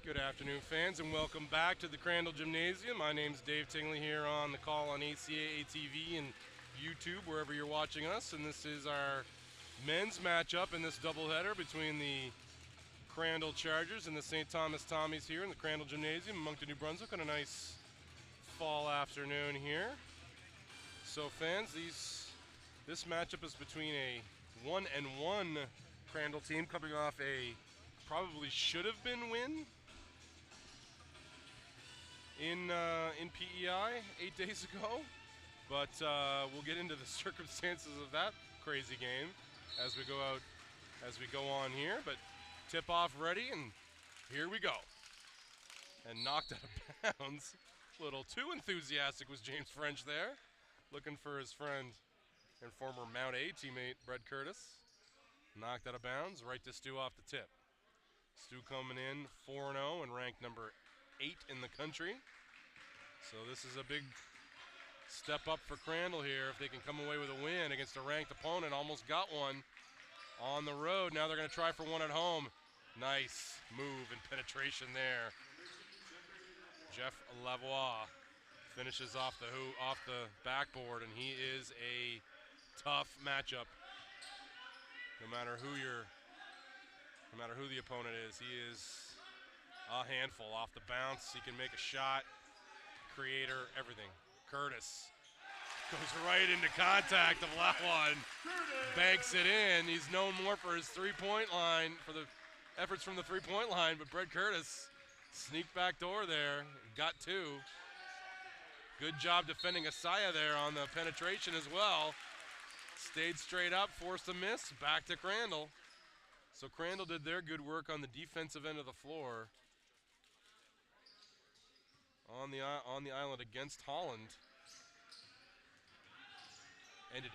Good afternoon, fans, and welcome back to the Crandall Gymnasium. My name's Dave Tingley here on the call on ACAA TV and YouTube, wherever you're watching us. And this is our men's matchup in this doubleheader between the Crandall Chargers and the St. Thomas Tommies here in the Crandall Gymnasium in Moncton, New Brunswick on a nice fall afternoon here. So, fans, this matchup is between a 1-1 Crandall team coming off a probably should have been win in PEI 8 days ago, but we'll get into the circumstances of that crazy game as we go on here. But tip off ready, and here we go. And knocked out of bounds. A little too enthusiastic was James French there, looking for his friend and former Mount A teammate Brett Curtis. Knocked out of bounds, right to Stu off the tip. Stu coming in 4-0 and ranked number 8 in the country. So this is a big step up for Crandall here if they can come away with a win against a ranked opponent. Almost got one on the road. Now they're going to try for one at home. Nice move and penetration there. Jeff Lavoie finishes off the backboard, and he is a tough matchup. No matter who the opponent is, he is a handful. Off the bounce, he can make a shot, creator, everything. Curtis goes right into contact of Lavoie and banks it in. He's known more for his three-point line, for the efforts from the three-point line, but Brett Curtis sneaked back door there, got two. Good job defending Asaya there on the penetration as well. Stayed straight up, forced a miss, back to Crandall. So Crandall did their good work on the defensive end of the floor on the island against Holland. Ended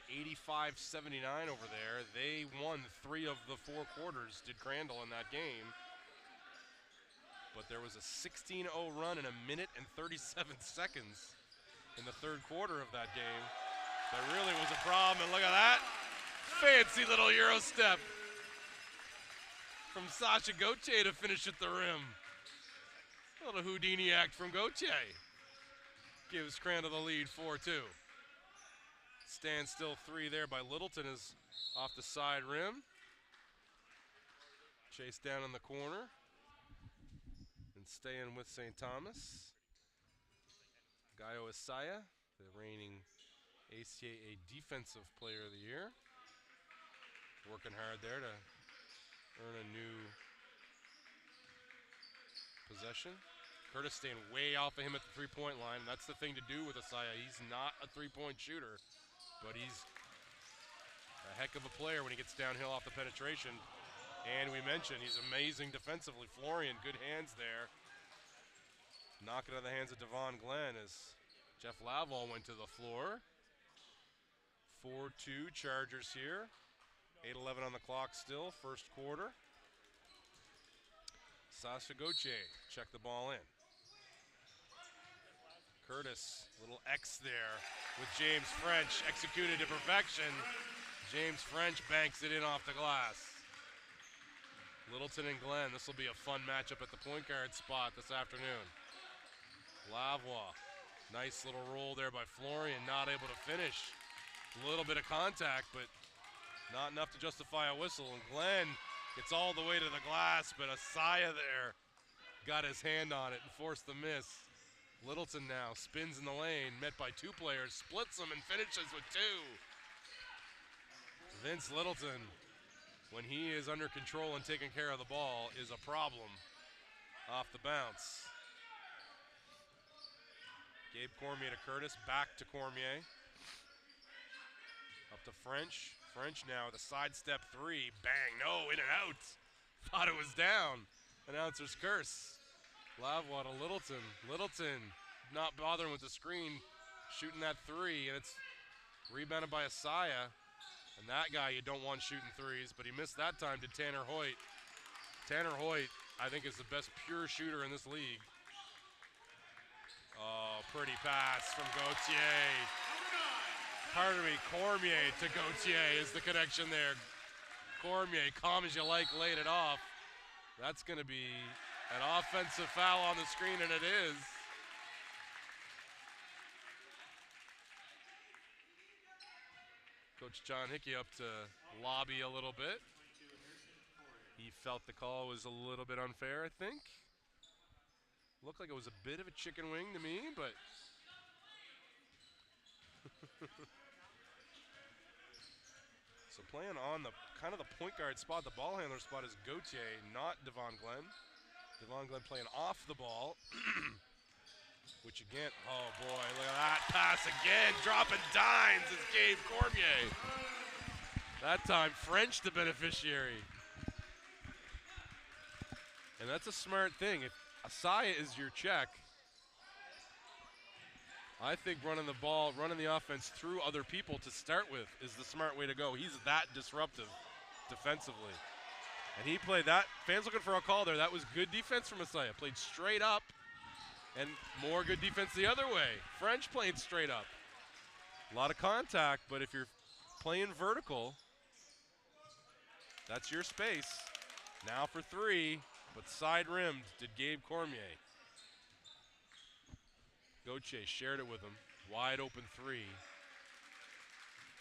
85-79 over there. They won 3 of the 4 quarters, did Crandall, in that game. But there was a 16-0 run in 1 minute and 37 seconds in the third quarter of that game. That really was a problem, and look at that. Fancy little Euro step from Sasha Gauthier to finish at the rim. A little Houdini act from Gauthier. Gives Crandall the lead 4-2. Stand still 3 there by Littleton is off the side rim. Chase down in the corner. And staying with St. Thomas. Gaio Asaya, the reigning ACAA Defensive Player of the Year. Working hard there to earn a new possession. Curtis staying way off of him at the three-point line. That's the thing to do with Asaya. He's not a three-point shooter, but he's a heck of a player when he gets downhill off the penetration. And we mentioned he's amazing defensively. Florian, good hands there. Knock it out of the hands of Devon Glenn as Jeff Lavoie went to the floor. 4-2 Chargers here. 8:11 on the clock still, first quarter. Sasha Gauthier check the ball in. Curtis, little X there with James French, executed to perfection. James French banks it in off the glass. Littleton and Glenn, this will be a fun matchup at the point guard spot this afternoon. Lavoie, nice little roll there by Florian, not able to finish. A little bit of contact, but not enough to justify a whistle. And Glenn gets all the way to the glass, but Asaya there got his hand on it and forced the miss. Littleton now spins in the lane, met by 2 players, splits them and finishes with 2. Vince Littleton, when he is under control and taking care of the ball, is a problem off the bounce. Gabe Cormier to Curtis, back to Cormier. Up to French. French now with a sidestep 3. Bang, no, in and out. Thought it was down. Announcer's curse. Lavoie to Littleton. Littleton not bothering with the screen, shooting that 3, and it's rebounded by Asaya. And that guy you don't want shooting threes, but he missed that time to Tanner Hoyt. Tanner Hoyt, I think, is the best pure shooter in this league. Oh, pretty pass from Gauthier. Pardon me, Cormier to Gauthier is the connection there. Cormier, calm as you like, laid it off. That's going to be An offensive foul on the screen, and it is. Coach John Hickey up to lobby a little bit. He felt the call was a little bit unfair, I think. Looked like it was a bit of a chicken wing to me, but so playing on the kind of the point guard spot, the ball handler spot is Gauthier, not Devon Glenn. Devon Glenn playing off the ball, which again, oh boy, look at that pass again, dropping dimes is Gabe Cormier. That time, French the beneficiary. And that's a smart thing. If Asaya is your check, I think running the ball, running the offense through other people to start with is the smart way to go. He's that disruptive defensively. And he played that. Fans looking for a call there. That was good defense from Asaya. Played straight up and more good defense the other way. French played straight up. A lot of contact, but if you're playing vertical, that's your space. Now for three, but side rimmed did Gabe Cormier. Gauthier shared it with him. Wide open three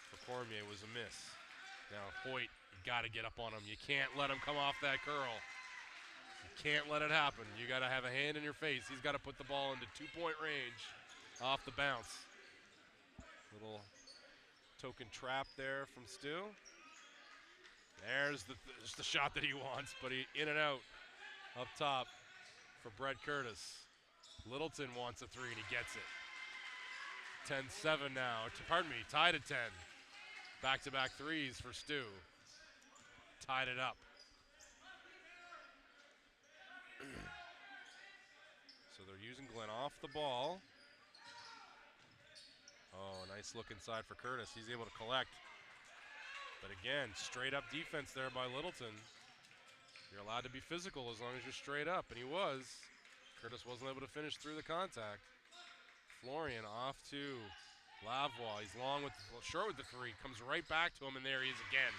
for Cormier was a miss. Now Hoyt, you got to get up on him. You can't let him come off that curl. You can't let it happen. You got to have a hand in your face. He's got to put the ball into 2-point range off the bounce. Little token trap there from Stu. There's the shot that he wants, but he in and out up top for Brett Curtis. Littleton wants a three, and he gets it. 10-7 now. Pardon me, tied at 10. Back-to-back threes for Stu. Tied it up. So they're using Glenn off the ball. Oh, nice look inside for Curtis. He's able to collect. But again, straight up defense there by Littleton. You're allowed to be physical as long as you're straight up, and he was. Curtis wasn't able to finish through the contact. Florian off to Lavoie. He's short with the three. Comes right back to him, and there he is again.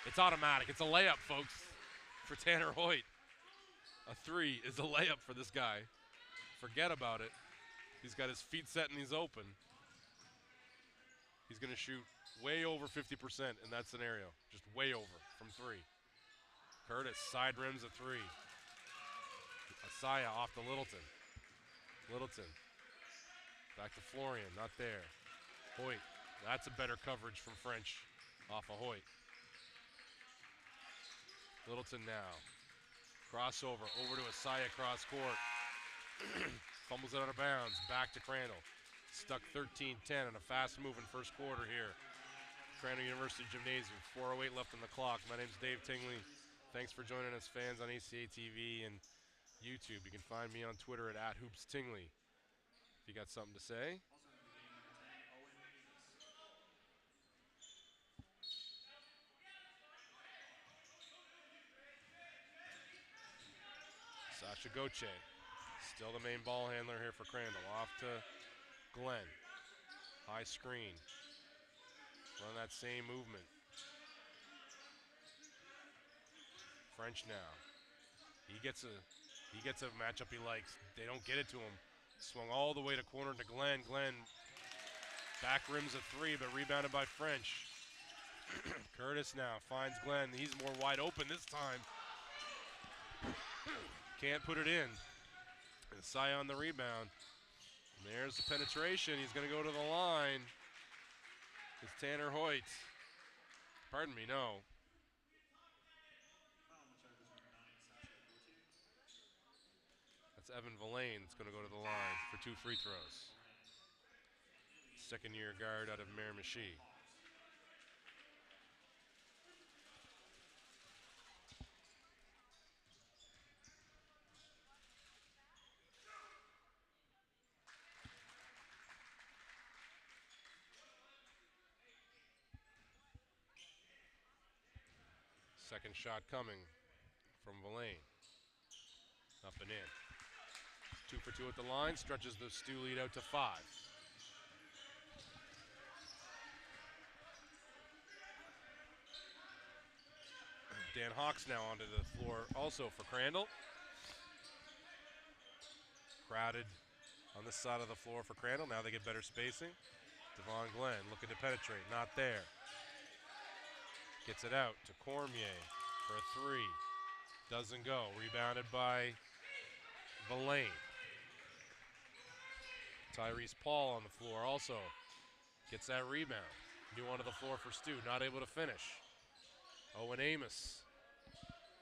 It's automatic. It's a layup, folks, for Tanner Hoyt. A three is a layup for this guy. Forget about it. He's got his feet set and he's open. He's going to shoot way over 50% in that scenario. Just way over from three. Curtis side rims a three. Asaya off to Littleton. Littleton. Back to Florian, not there. Hoyt, that's a better coverage from French off of Hoyt. Littleton now. Crossover, over to Asaya cross court. Fumbles it out of bounds, back to Crandall. Stuck 13-10 in a fast-moving first quarter here. Crandall University Gymnasium, 4:08 left on the clock. My name's Dave Tingley. Thanks for joining us, fans on ACAA TV and YouTube. You can find me on Twitter at @HoopsTingley. If you got something to say. Sasha Gauthier, still the main ball handler here for Crandall. Off to Glenn. High screen. Run that same movement. French now. He gets a matchup he likes. They don't get it to him. Swung all the way to corner to Glenn. Glenn back rims a three, but rebounded by French. Curtis now finds Glenn. He's more wide open this time. Can't put it in. And Cy on the rebound. And there's the penetration. He's going to go to the line. It's Tanner Hoyt. Pardon me, no. That's Evan Villain that's going to go to the line for 2 free throws. Second-year guard out of Miramichi. Second shot coming from Villain. Up and in. 2 for 2 at the line, stretches the Stu lead out to 5. Dan Hawks now onto the floor also for Crandall. crowded on this side of the floor for Crandall. Now they get better spacing. Devon Glenn looking to penetrate, not there. Gets it out to Cormier for a three. Doesn't go. Rebounded by Villain. Tyrese Paul on the floor also gets that rebound. New onto the floor for Stu, not able to finish. Owen Amos.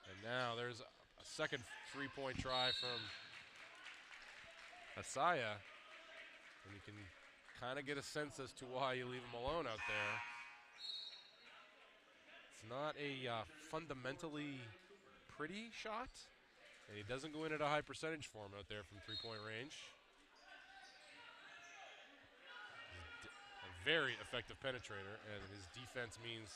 And now there's a second three-point try from Asaya. And you can kind of get a sense as to why you leave him alone out there. It's not a fundamentally pretty shot. And he doesn't go in at a high percentage for him out there from three-point range. A very effective penetrator, and his defense means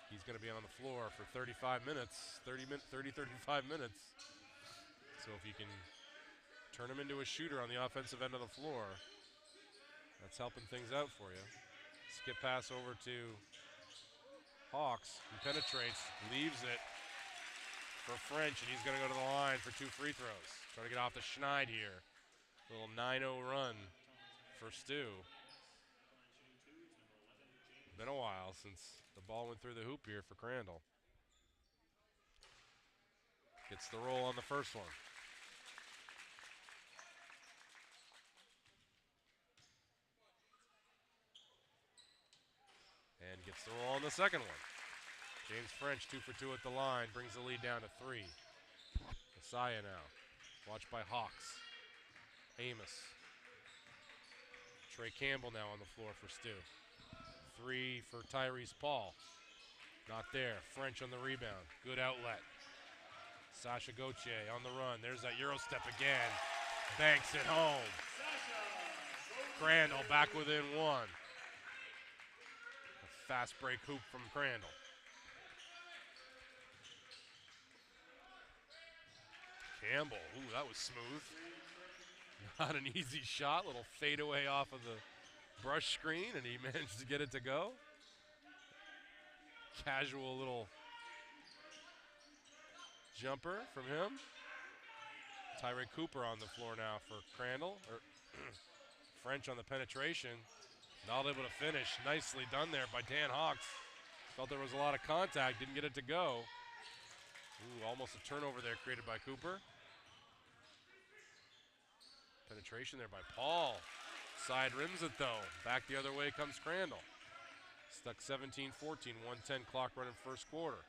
he's going to be on the floor for 35 minutes, 35 minutes. So if you can turn him into a shooter on the offensive end of the floor, that's helping things out for you. Skip pass over to Hawks. He penetrates, leaves it for French, and he's going to go to the line for 2 free throws. Trying to get off the Schneid here. Little 9-0 run for Stu. Been a while since the ball went through the hoop here for Crandall. Gets the roll on the first one. And gets the roll on the second one. James French 2 for 2 at the line, brings the lead down to 3. Messiah now, watched by Hawks. Amos. Trey Campbell now on the floor for Stu. 3 for Tyrese Paul. Not there. French on the rebound. Good outlet. Sasha Gauthier on the run. There's that Euro step again. Banks it home. Crandall back within 1. A fast break hoop from Crandall. Campbell. Ooh, that was smooth. Not an easy shot. Little fadeaway off of the brush screen, and he managed to get it to go. Casual little jumper from him. Tyreek Cooper on the floor now for Crandall. French on the penetration. Not able to finish. Nicely done there by Dan Hawks. Felt there was a lot of contact, didn't get it to go. Ooh, almost a turnover there created by Cooper. Penetration there by Paul. Side rims it though. Back the other way comes Crandall. Stuck 17-14, 1:10 clock running first quarter.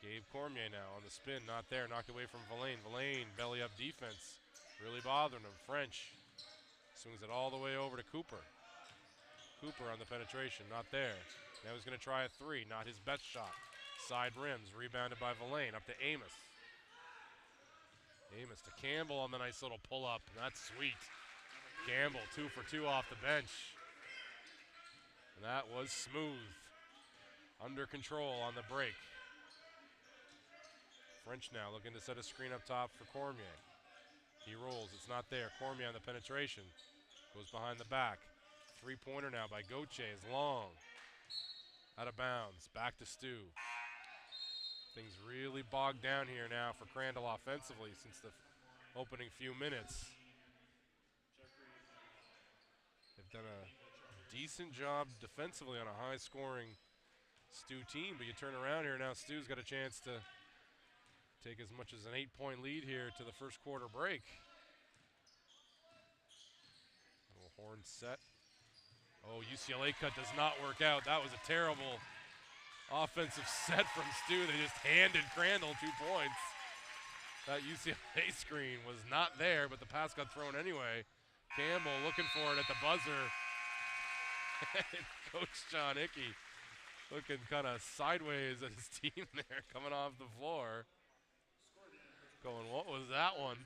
Gabe Cormier now on the spin, not there, knocked away from Villain. Villain, belly up defense, really bothering him. French swings it all the way over to Cooper. Cooper on the penetration, not there. Now he's going to try a 3, not his best shot. Side rims, rebounded by Villain, up to Amos. Amos to Campbell on the nice little pull-up. That's sweet. Campbell 2 for 2 off the bench. And that was smooth. Under control on the break. French now looking to set a screen up top for Cormier. He rolls, it's not there. Cormier on the penetration. Goes behind the back. Three-pointer now by Gauthier is long. Out of bounds, back to Stu. Things really bogged down here now for Crandall offensively since the opening few minutes. They've done a decent job defensively on a high-scoring Stu team, but you turn around here now, Stu's got a chance to take as much as an 8-point lead here to the first quarter break. Little horn set. Oh, UCLA cut does not work out. That was a terrible offensive set from Stu. They just handed Crandall 2 points. That UCLA screen was not there, but the pass got thrown anyway. Campbell looking for it at the buzzer. Coach John Hickey looking kind of sideways at his team there, coming off the floor. Going, what was that one?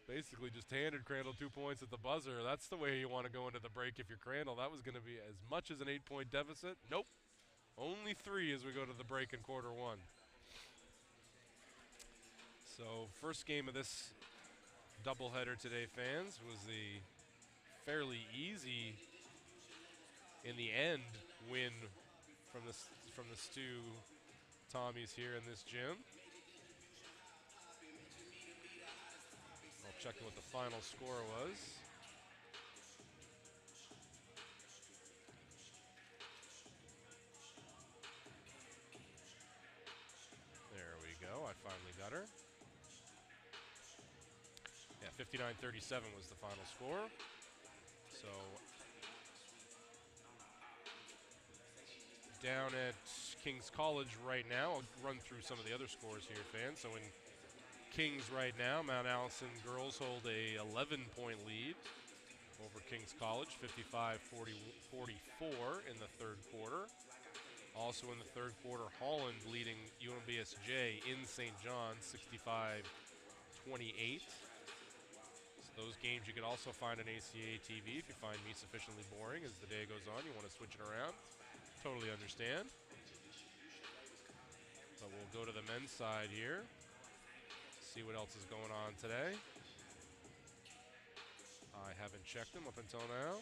Basically just handed Crandall 2 points at the buzzer. That's the way you want to go into the break if you're Crandall. That was going to be as much as an 8-point deficit. Nope. Only 3 as we go to the break in quarter 1. So first game of this doubleheader today, fans, was the fairly easy, in the end, win from the Stu Tommies here in this gym. checking what the final score was. There we go. I finally got her. Yeah, 59-37 was the final score. So down at King's College right now. I'll run through some of the other scores here, fans. So in King's right now, Mount Allison girls hold a 11-point lead over King's College, 55-44 in the third quarter. Also in the third quarter, Holland leading UMBSJ in St. John, 65-28. Those games you could also find on ACAA TV if you find me sufficiently boring as the day goes on. You want to switch it around. Totally understand. But we'll go to the men's side here. See what else is going on today. I haven't checked them up until now.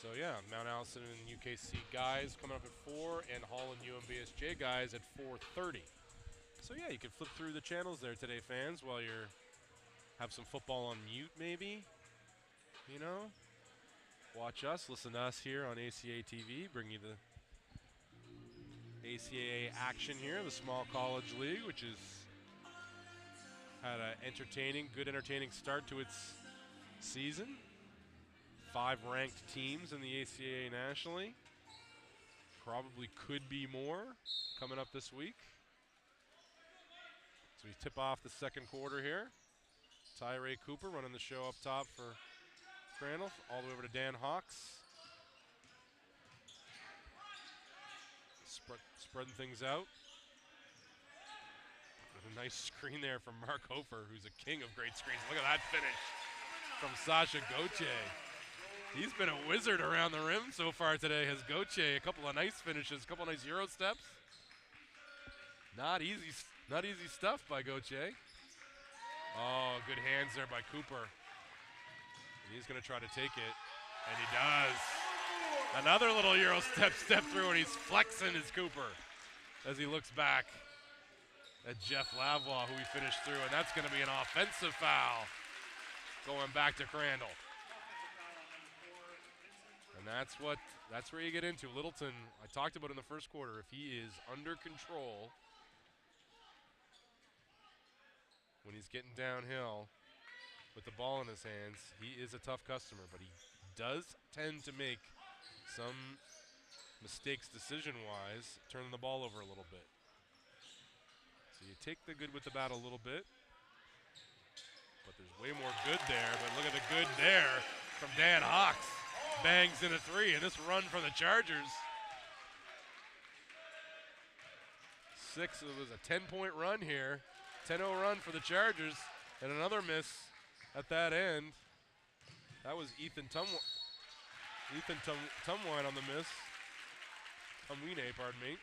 So yeah, Mount Allison and UKC guys coming up at 4, and Holland UMBSJ guys at 4:30. So yeah, you can flip through the channels there today, fans, while you're have some football on mute, maybe. You know, watch us, listen to us here on ACAA TV, bring you the ACAA action here, the small college league, which is had a good entertaining start to its season. 5 ranked teams in the ACAA nationally. Probably could be more coming up this week. So we tip off the second quarter here. Tyree Cooper running the show up top for Crandall, all the way over to Dan Hawks. Spreading things out. A nice screen there from Mark Hofer, who's a king of great screens. Look at that finish from Sasha Gauthier. He's been a wizard around the rim so far today, has Gauthier. A couple of nice finishes, a couple of nice Euro steps. Not easy stuff by Gauthier. Oh, good hands there by Cooper. And he's going to try to take it, and he does. Another little Euro step through, and he's flexing his Cooper as he looks back at Jeff Lavoie, who he finished through, and that's going to be an offensive foul going back to Crandall. And that's where you get into. Littleton, I talked about in the first quarter, if he is under control when he's getting downhill with the ball in his hands, he is a tough customer, but he does tend to make some mistakes decision-wise, turning the ball over a little bit. So you take the good with the bad a little bit, but there's way more good there. But look at the good there from Dan Hawks. Bangs in a 3, and this run from the Chargers. It was a 10-point run here. 10-0 run for the Chargers, and another miss at that end. That was Ethan Tumwine on the miss. Tumwine, pardon me.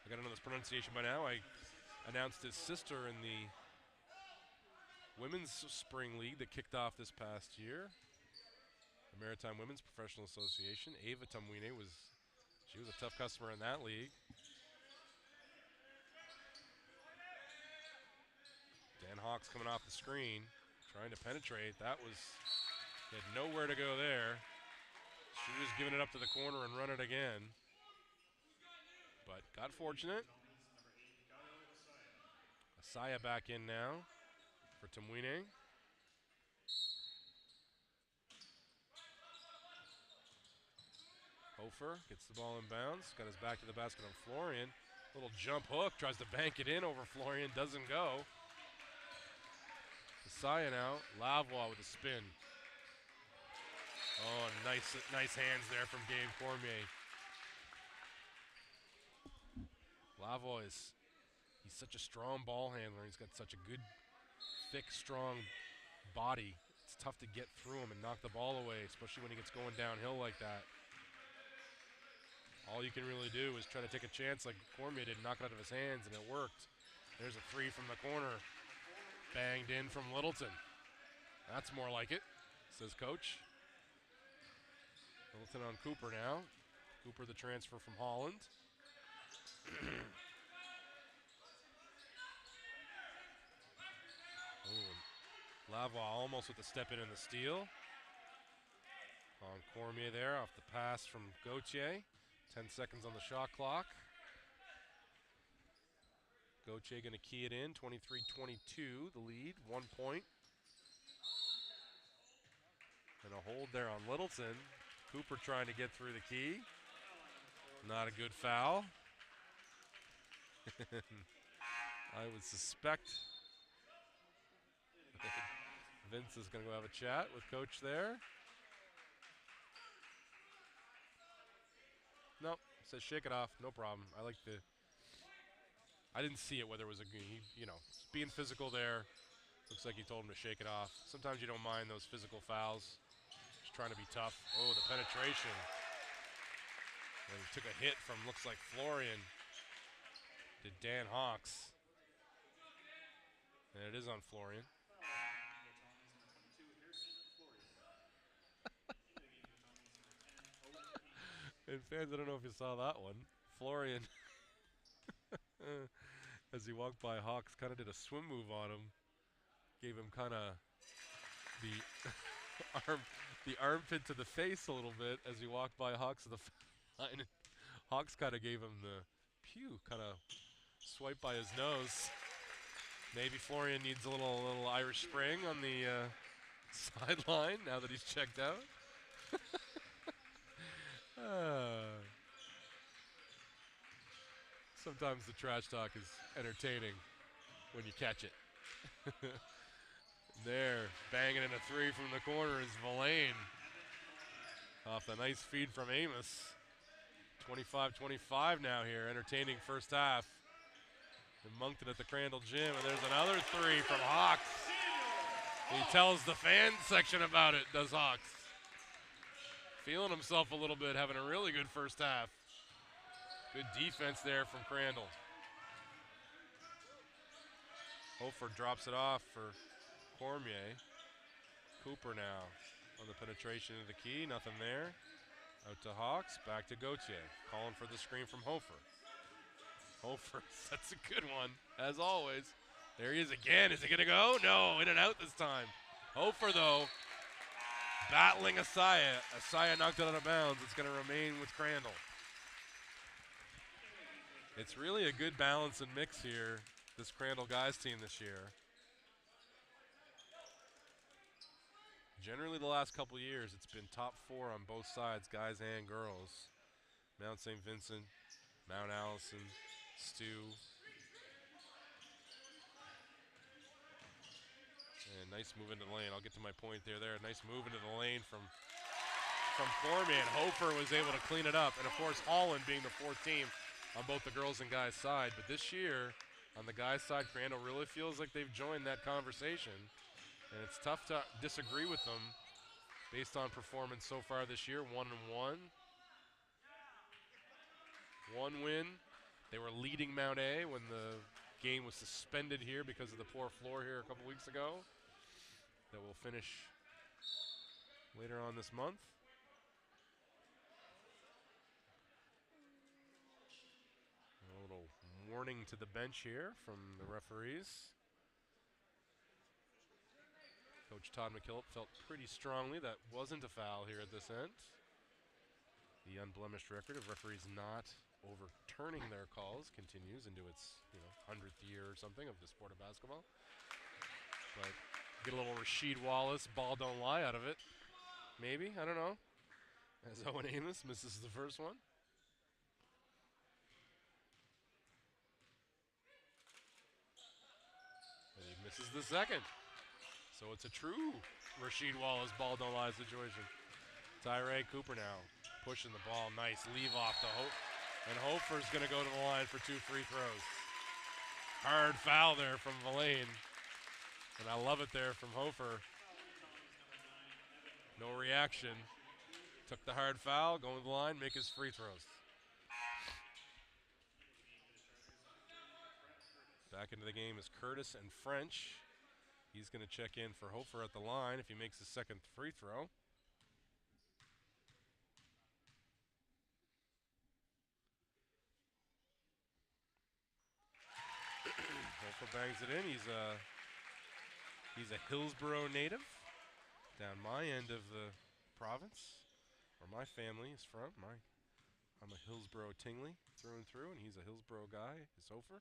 I got to know this pronunciation by now. I announced his sister in the Women's Spring League that kicked off this past year. The Maritime Women's Professional Association. Ava Tumwine was a tough customer in that league. Dan Hawks coming off the screen, trying to penetrate. He had nowhere to go there. She was giving it up to the corner and run it again. But got fortunate. Asaya back in now for Tumwine. Hofer gets the ball in bounds, got his back to the basket on Florian. Little jump hook, tries to bank it in over Florian, doesn't go. Asaya now, Lavoie with a spin. Oh, nice hands there from Gabe Cormier. Lavoie he's such a strong ball handler. He's got such a good, thick, strong body. It's tough to get through him and knock the ball away, especially when he gets going downhill like that. All you can really do is try to take a chance like Cormier did, knock it out of his hands, and it worked. There's a 3 from the corner. Banged in from Littleton. That's more like it, says Coach. Littleton on Cooper now. Cooper, the transfer from Holland. Ooh, Lavoie almost with the step in the steal. On Cormier there off the pass from Gauthier. 10 seconds on the shot clock. Gauthier going to key it in. 23-22, the lead. 1 point. And a hold there on Littleton. Cooper trying to get through the key. Not a good foul. I would suspect Vince is going to go have a chat with coach there. Nope, says shake it off, no problem. I didn't see it whether it was being physical there. Looks like he told him to shake it off. Sometimes you don't mind those physical fouls. Just trying to be tough. Oh, the penetration. And he took a hit from, looks like Florian, to Dan Hawks. And it is on Florian. And fans, I don't know if you saw that one. Florian, as he walked by Hawks, kind of did a swim move on him. Gave him kind of the armpit to the face a little bit as he walked by Hawks to the line. Hawks kind of gave him the kind of swipe by his nose. Maybe Florian needs a little Irish Spring on the sideline now that he's checked out. Sometimes the trash talk is entertaining when you catch it. There, banging in a three from the corner is Villain. Off a nice feed from Amos. 25-25 now here, entertaining first half. In Moncton at the Crandall Gym, and there's another three from Hawks. He tells the fan section about it, does Hawks. Feeling himself a little bit, having a really good first half. Good defense there from Crandall. Hofer drops it off for Cormier. Cooper now on the penetration of the key, nothing there. Out to Hawks, back to Gauthier. Calling for the screen from Hofer. Hofer, that's a good one, as always. There he is again. Is it going to go? No, in and out this time. Hofer, though, battling Asaya. Asaya knocked it out of bounds. It's going to remain with Crandall. It's really a good balance and mix here, this Crandall guys team this year. Generally, the last couple years, it's been top four on both sides, guys and girls. Mount St. Vincent, Mount Allison, STU. And nice move into the lane. I'll get to my point there. Nice move into the lane from Cormier. And Hofer was able to clean it up. And, of course, Holland being the fourth team on both the girls and guys' side. But this year, on the guys' side, Crandall really feels like they've joined that conversation. And it's tough to disagree with them based on performance so far this year. 1-1. One win. They were leading Mount A when the game was suspended here because of the poor floor here a couple weeks ago. That will finish later on this month. A little warning to the bench here from the referees. Coach Todd McKillop felt pretty strongly that wasn't a foul here at this end. The unblemished record of referees not overturning their calls continues into its 100th year or something of the sport of basketball. But get a little Rasheed Wallace, ball don't lie out of it. Maybe, I don't know. As Owen Amos misses the first one. And he misses the second. So it's a true Rasheed Wallace ball don't lie situation. Tyree Cooper now pushing the ball. Nice leave off to Hope. And Hofer's going to go to the line for 2 free throws. Hard foul there from Villain. And I love it there from Hofer. No reaction. Took the hard foul, going to the line, make his free throws. Back into the game is Curtis and French. He's going to check in for Hofer at the line if he makes his second free throw. Alpha bangs it in. He's a Hillsborough native, down my end of the province, where my family is from. I'm a Hillsborough Tingley through and through, and he's a Hillsborough guy, his Hofer.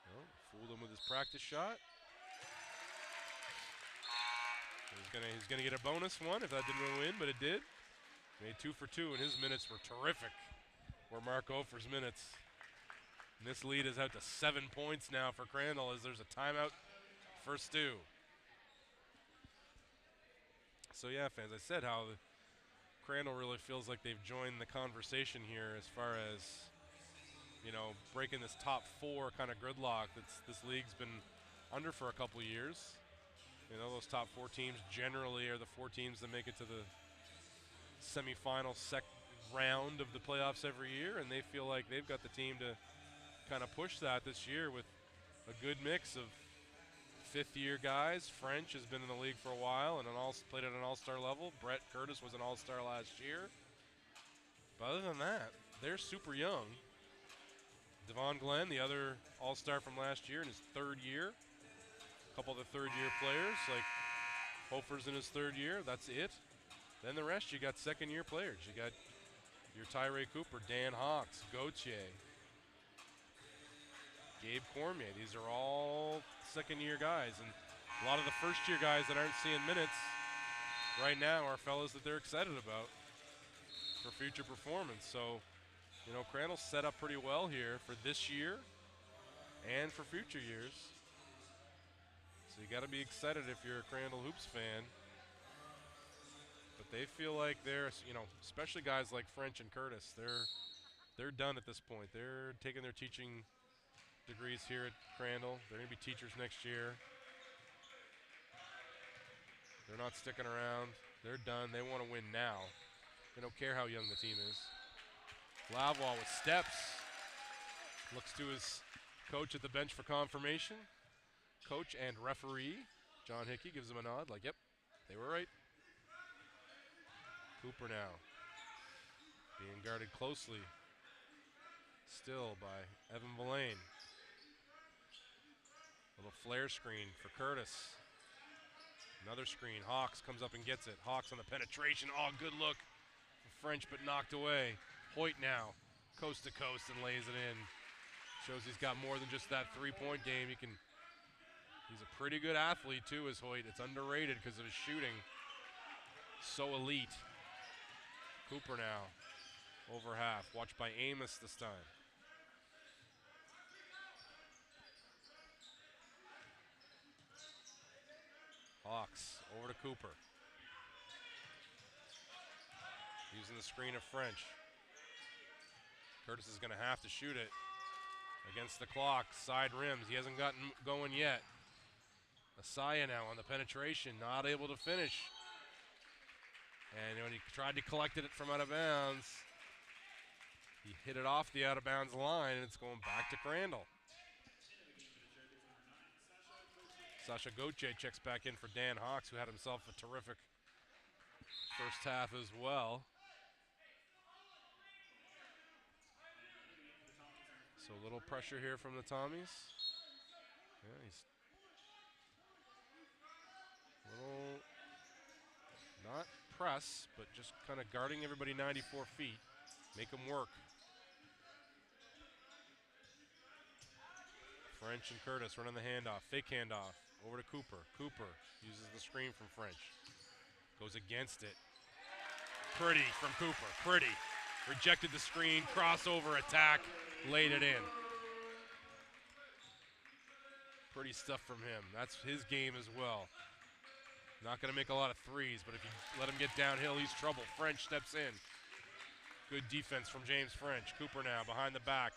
Well, fooled him with his practice shot. He's gonna get a bonus one if that didn't win, but it did. Made 2 for 2, and his minutes were terrific. Were Mark Hofer's minutes. And this lead is out to 7 points now for Crandall as there's a timeout for STU. So yeah, fans, I said how Crandall really feels like they've joined the conversation here as far as, you know, breaking this top 4 kind of gridlock that this league's been under for a couple years. You know, those top 4 teams generally are the 4 teams that make it to the semifinal round of the playoffs every year, and they feel like they've got the team to kind of push that this year with a good mix of fifth-year guys. French has been in the league for a while and played at an all-star level. Brett Curtis was an all-star last year. But other than that, they're super young. Devon Glenn, the other all-star from last year in his 3rd year. A couple of the 3rd-year players, like Hofer's in his 3rd year. That's it. Then the rest, you got 2nd-year players. You got your Tyree Cooper, Dan Hawks, Gauthier, Gabe Cormier. These are all 2nd-year guys, and a lot of the 1st-year guys that aren't seeing minutes right now are fellas that they're excited about for future performance. So, you know, Crandall's set up pretty well here for this year and for future years. So you got to be excited if you're a Crandall Hoops fan. But they feel like they're, you know, especially guys like French and Curtis, they're done at this point. They're taking their teaching degrees here at Crandall. They're going to be teachers next year. They're not sticking around. They're done. They want to win now. They don't care how young the team is. Lavoie with steps. Looks to his coach at the bench for confirmation. Coach and referee, John Hickey, gives him a nod like, yep, they were right. Cooper now being guarded closely still by Evan Villain. Little flare screen for Curtis. Another screen. Hawks comes up and gets it. Hawks on the penetration. Oh, good look for French, but knocked away. Hoyt now, coast to coast, and lays it in. Shows he's got more than just that 3-point game. He's a pretty good athlete too, is Hoyt. It's underrated because of his shooting. So elite. Cooper now, over half. Watched by Amos this time. Hawks over to Cooper. Using the screen of French. Curtis is going to have to shoot it against the clock. Side rims. He hasn't gotten going yet. Asaya now on the penetration. Not able to finish. And when he tried to collect it from out of bounds, he hit it off the out of bounds line, and it's going back to Crandall. Sasha Gauthier checks back in for Dan Hawks, who had himself a terrific first half as well. So a little pressure here from the Tommies. Yeah, he's a little not press, but just kind of guarding everybody 94 feet. Make them work. French and Curtis running the handoff. Fake handoff. Over to Cooper. Cooper uses the screen from French. Goes against it. Pretty from Cooper. Pretty. Rejected the screen. Crossover attack. Laid it in. Pretty stuff from him. That's his game as well. Not going to make a lot of threes, but if you let him get downhill, he's trouble. French steps in. Good defense from James French. Cooper now behind the back.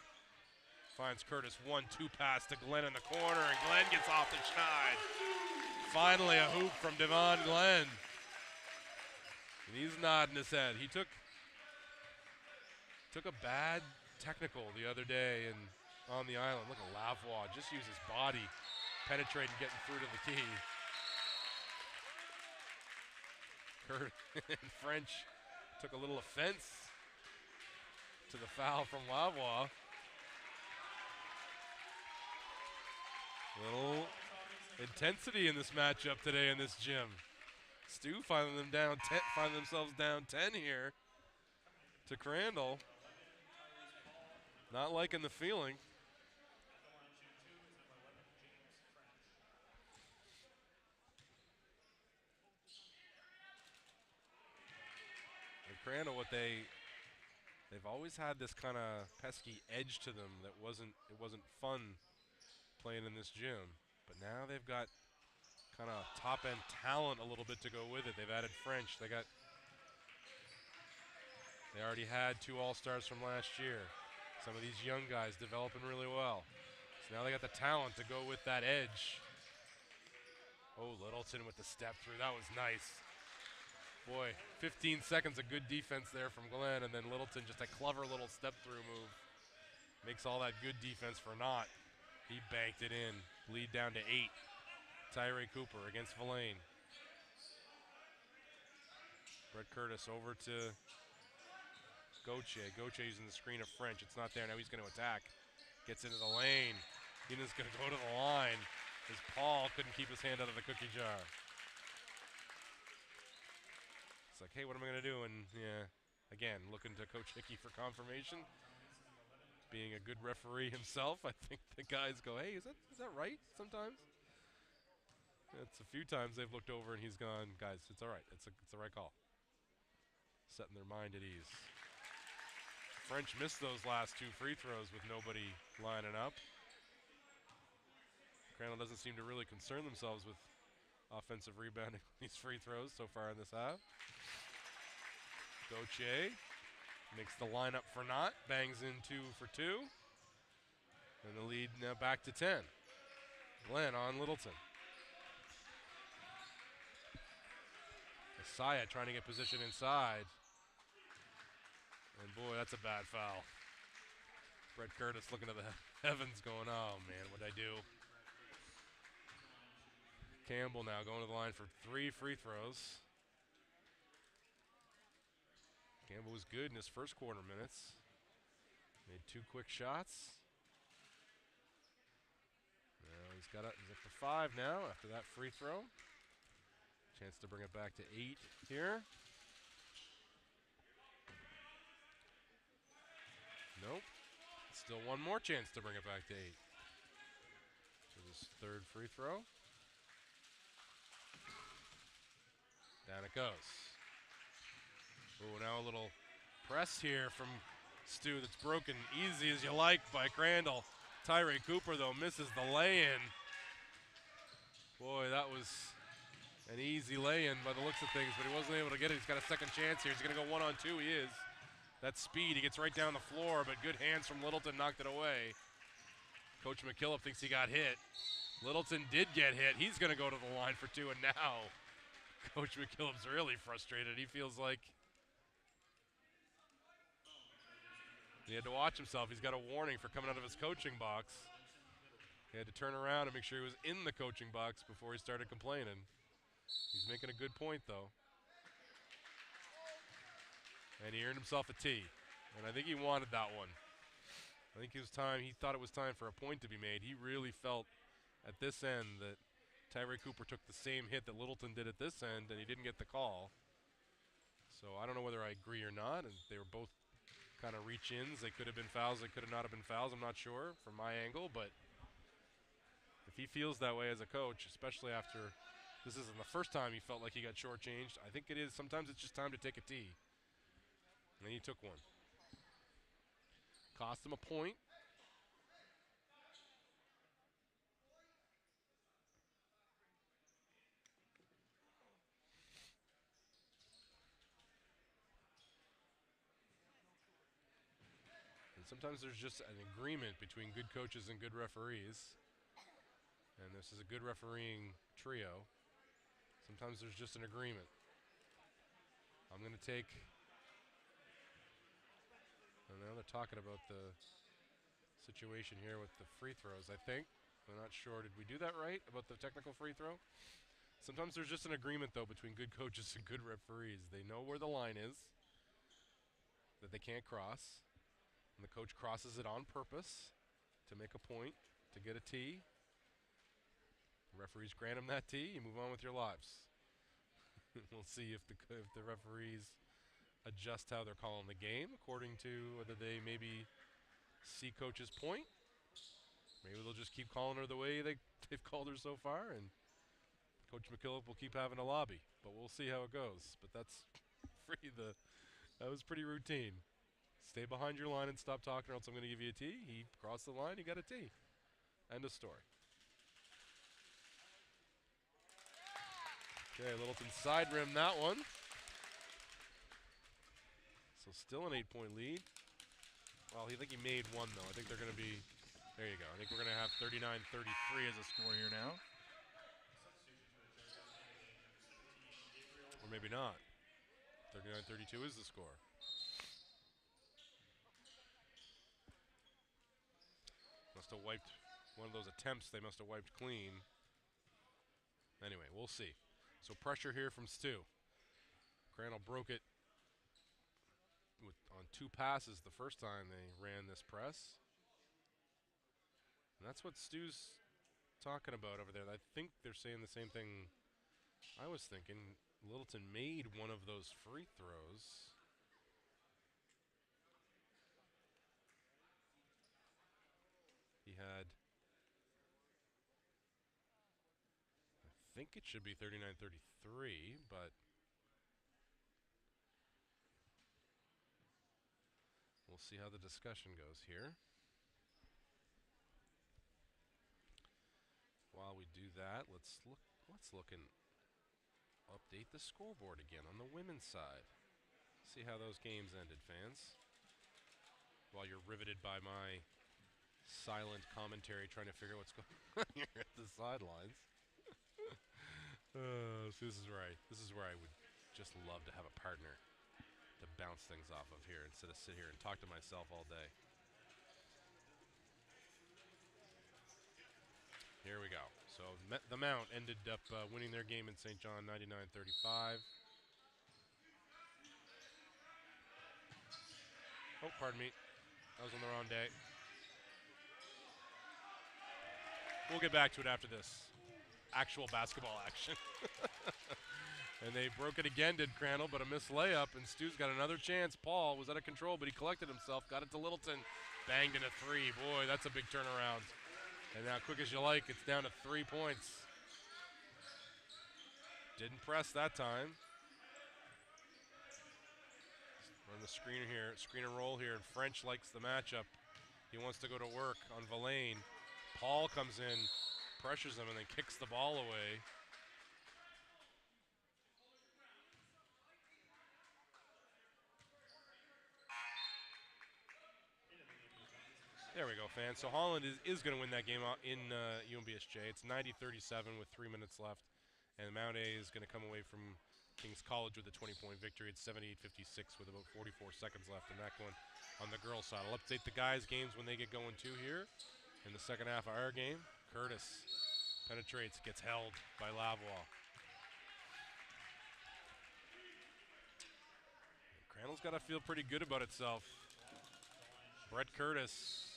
Finds Curtis. 1-2 pass to Glenn in the corner, and Glenn gets off the schneid. Finally a hoop from Devon Glenn. And he's nodding his head. He took a bad technical the other day and on the island. Look at Lavoie. Just use his body. Penetrating, getting through to the key. Kurt and French took a little offense to the foul from Lavoie. Little intensity in this matchup today in this gym. STU finding themselves down 10 here to Crandall. Not liking the feeling. And Crandall, they've always had this kind of pesky edge to them that it wasn't fun playing in this gym. But now they've got kind of top end talent a little bit to go with it. They've added French. They already had 2 All-Stars from last year. Some of these young guys developing really well. So now they got the talent to go with that edge. Oh, Littleton with the step through. That was nice. Boy, 15 seconds of good defense there from Glenn, and then Littleton just a clever little step through move. Makes all that good defense for naught. He banked it in. Lead down to 8. Tyree Cooper against Villain. Brett Curtis over to Gauthier. Gauthier using the screen of French. It's not there. Now he's going to attack. Gets into the lane. Heenan's going to go to the line as Paul couldn't keep his hand out of the cookie jar. It's like, hey, what am I going to do? And yeah, again, looking to Coach Hickey for confirmation. Being a good referee himself, I think the guys go, hey, is that right sometimes? It's a few times they've looked over and he's gone, guys, it's all right. It's the right call. Setting their mind at ease. French missed those last 2 free throws with nobody lining up. Crandall doesn't seem to really concern themselves with offensive rebounding on these free throws so far in this half. Gauthier makes the lineup for naught, bangs in 2 for 2. And the lead now back to 10. Glenn on Littleton. Isaiah trying to get position inside. And boy, that's a bad foul. Brett Curtis looking to the heavens going, oh man, what'd I do? Campbell now going to the line for 3 free throws. Campbell was good in his first quarter minutes. Made 2 quick shots. Now he's up to 5 now after that free throw. Chance to bring it back to 8 here. Nope. Still one more chance to bring it back to 8. To this 3rd free throw. Down it goes. Oh, now a little press here from STU that's broken easy as you like by Crandall. Tyree Cooper, though, misses the lay-in. Boy, that was an easy lay-in by the looks of things, but he wasn't able to get it. He's got a second chance here. He's going to go 1-on-2. He is. That speed, he gets right down the floor, but good hands from Littleton knocked it away. Coach McKillop thinks he got hit. Littleton did get hit. He's going to go to the line for 2, and now Coach McKillop's really frustrated. He feels like he had to watch himself. He's got a warning for coming out of his coaching box. He had to turn around and make sure he was in the coaching box before he started complaining. He's making a good point, though. And he earned himself a tee. And I think he wanted that one. I think it was time. He thought it was time for a point to be made. He really felt at this end that Tyree Cooper took the same hit that Littleton did at this end, and he didn't get the call. So I don't know whether I agree or not. And they were both kind of reach-ins. They could have been fouls. They could have not have been fouls. I'm not sure from my angle. But if he feels that way as a coach, especially after this isn't the first time he felt like he got shortchanged, I think it is. Sometimes it's just time to take a tee. And then he took one. Cost him a point. And sometimes there's just an agreement between good coaches and good referees. And this is a good refereeing trio. Sometimes there's just an agreement. I'm going to take... And now they're talking about the situation here with the free throws, I think. I'm not sure. Did we do that right about the technical free throw? Sometimes there's just an agreement, though, between good coaches and good referees. They know where the line is that they can't cross. And the coach crosses it on purpose to make a point, to get a tee. Referees grant them that tee. You move on with your lives. We'll see if the referees adjust how they're calling the game according to whether they maybe see coach's point. Maybe they'll just keep calling her the way they've called her so far, and Coach McKillop will keep having a lobby. But we'll see how it goes. But that's that was pretty routine. Stay behind your line and stop talking, or else I'm going to give you a tee. He crossed the line, he got a tee. End of story. Okay, Littleton side rim that one. So still an 8-point lead. Well, I think he made one, though. I think they're going to be, there you go. I think we're going to have 39-33 as a score here now. Or maybe not. 39-32 is the score. Must have wiped one of those attempts. They must have wiped clean. Anyway, we'll see. So pressure here from Stu. Crandall broke it on 2 passes the first time they ran this press. And that's what Stu's talking about over there. I think they're saying the same thing I was thinking. Littleton made one of those free throws. He had, I think it should be 39-33, but we'll see how the discussion goes here. While we do that, let's look and update the scoreboard again on the women's side. See how those games ended, fans. While you're riveted by my silent commentary trying to figure out what's going on here at the sidelines. So this is where I would just love to have a partner to bounce things off of here instead of sit here and talk to myself all day. Here we go. So the Mount ended up winning their game in St. John 99-35. Oh, pardon me. I was on the wrong day. We'll get back to it after this actual basketball action. And they broke it again, did Crandall, but a missed layup, and Stu's got another chance. Paul was out of control, but he collected himself, got it to Littleton, banged in a 3. Boy, that's a big turnaround. And now, quick as you like, it's down to 3 points. Didn't press that time. Run the screen here, screen and roll here, and French likes the matchup. He wants to go to work on Villain. Paul comes in, pressures him, and then kicks the ball away. There we go, fans. So Holland is going to win that game in UMBSJ. It's 90-37 with 3 minutes left. And Mount A is going to come away from King's College with a 20-point victory. It's 78-56 with about 44 seconds left in that one on the girls' side. I'll update the guys' games when they get going too here. In the second half of our game, Curtis penetrates, gets held by Lavoie. Crandall's got to feel pretty good about itself. Brett Curtis.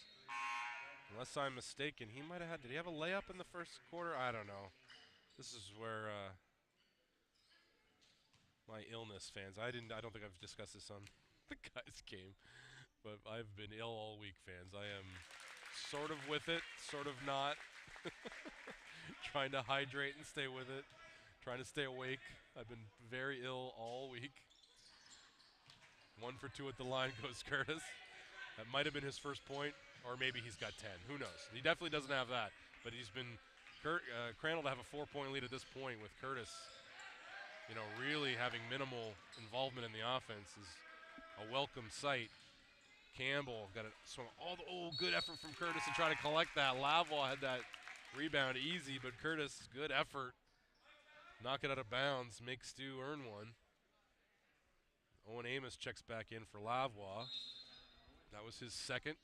Unless I'm mistaken, he might have had, did he have a layup in the first quarter? I don't know. This is where my illness, fans. I don't think I've discussed this on the guys' game, but I've been ill all week, fans. I am sort of with it, sort of not. Trying to hydrate and stay with it. Trying to stay awake. I've been very ill all week. 1 for 2 at the line goes Curtis. That might have been his first point, or maybe he's got 10. Who knows? He definitely doesn't have that. But he's been Crandall to have a 4-point lead at this point with Curtis, really having minimal involvement in the offense is a welcome sight. Campbell got it swung. Good effort from Curtis to try to collect that. Lavoie had that rebound easy, but Curtis, good effort. Knock it out of bounds, make Stu earn one. Owen Amos checks back in for Lavoie. That was his second.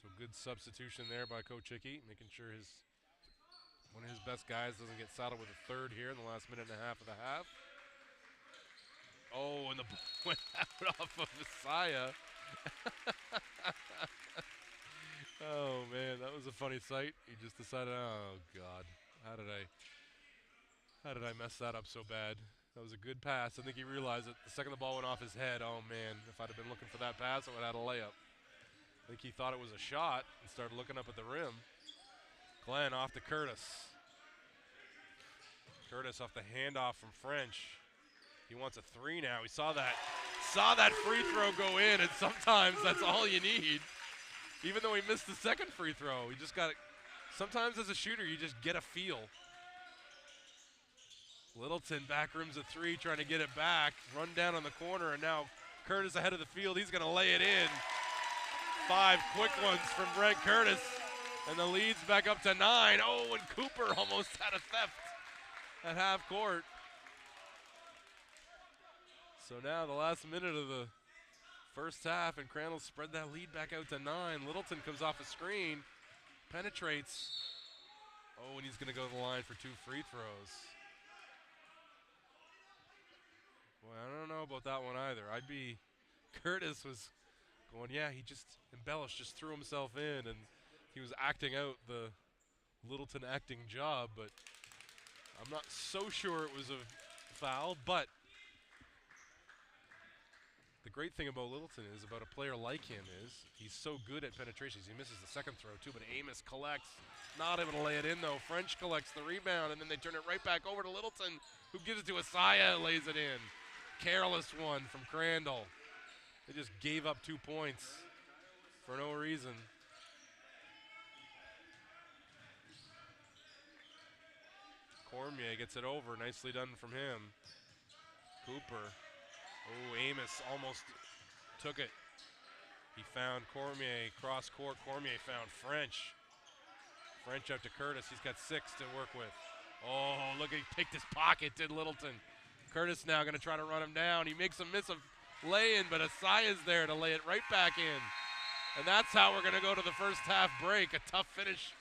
So good substitution there by Coach Hickey, making sure one of his best guys doesn't get saddled with a third here in the last minute and a half of the half. Oh, and the ball went out off of Messiah. Oh, man, that was a funny sight. He just decided, oh God, how did I mess that up so bad? That was a good pass. I think he realized it the second the ball went off his head. Oh man, if I'd have been looking for that pass, I would have had a layup. I think he thought it was a shot and started looking up at the rim. Glenn off to Curtis. Curtis off the handoff from French. He wants a three now. He saw that free throw go in, and sometimes that's all you need. Even though he missed the second free throw, he just got it. Sometimes as a shooter, you just get a feel. Littleton back rims a three, trying to get it back. Run down on the corner, and now Curtis ahead of the field. He's going to lay it in. 5 quick ones from Brent Curtis, and the lead's back up to 9. Oh, and Cooper almost had a theft at half court. So now the last minute of the first half, and Crandall spread that lead back out to 9. Littleton comes off a screen, penetrates. Oh, and he's going to go to the line for 2 free throws. Boy, I don't know about that one either. Curtis was going, yeah, he just embellished, just threw himself in, and he was acting out the Littleton acting job, but I'm not so sure it was a foul, but the great thing about Littleton is, about a player like him, is he's so good at penetrations. He misses the second throw too, but Amos collects. Not able to lay it in though. French collects the rebound, and then they turn it right back over to Littleton, who gives it to Asaya, lays it in. Careless one from Crandall. They just gave up 2 points for no reason. Cormier gets it over. Nicely done from him. Cooper. Oh, Amos almost took it. He found Cormier cross court. Cormier found French. French out to Curtis. He's got 6 to work with. Oh, look, he picked his pocket, did Littleton. Curtis now going to try to run him down. He makes him miss a lay-in, but Asaya's there to lay it right back in. And that's how we're going to go to the first half break. A tough finish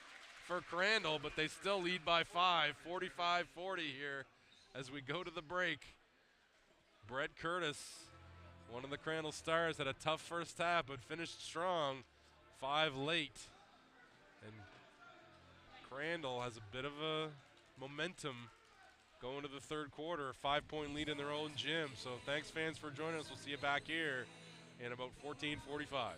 for Crandall, but they still lead by 5, 45-40 here as we go to the break. Brett Curtis, one of the Crandall stars, had a tough first half, but finished strong. 5 late. And Crandall has a bit of a momentum going to the third quarter. 5-point lead in their own gym. So thanks, fans, for joining us. We'll see you back here in about 14:45.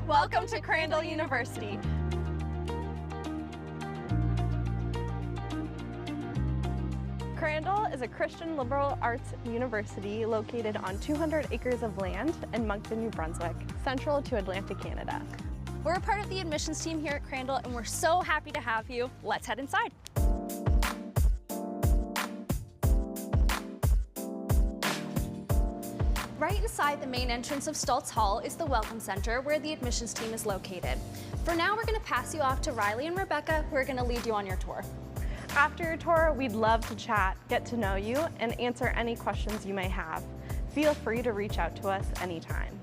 Welcome to Crandall University. Crandall is a Christian liberal arts university located on 200 acres of land in Moncton, New Brunswick, central to Atlantic Canada. We're a part of the admissions team here at Crandall, and we're so happy to have you. Let's head inside. Right inside the main entrance of Stultz Hall is the Welcome Center, where the admissions team is located. For now, we're going to pass you off to Riley and Rebecca, who are going to lead you on your tour. After your tour, we'd love to chat, get to know you, and answer any questions you may have. Feel free to reach out to us anytime.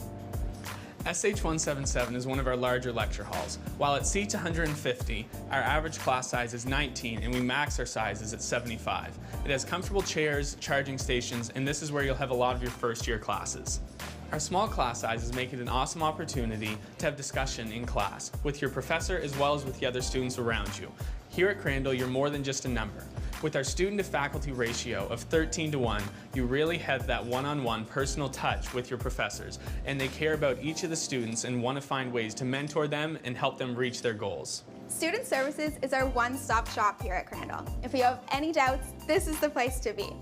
SH177 is one of our larger lecture halls. While it seats 150, our average class size is 19 and we max our sizes at 75. It has comfortable chairs, charging stations, and this is where you'll have a lot of your first year classes. Our small class sizes make it an awesome opportunity to have discussion in class with your professor as well as with the other students around you. Here at Crandall, you're more than just a number. With our student to faculty ratio of 13:1, you really have that one-on-one personal touch with your professors, and they care about each of the students and want to find ways to mentor them and help them reach their goals. Student Services is our one-stop shop here at Crandall. If you have any doubts, this is the place to be.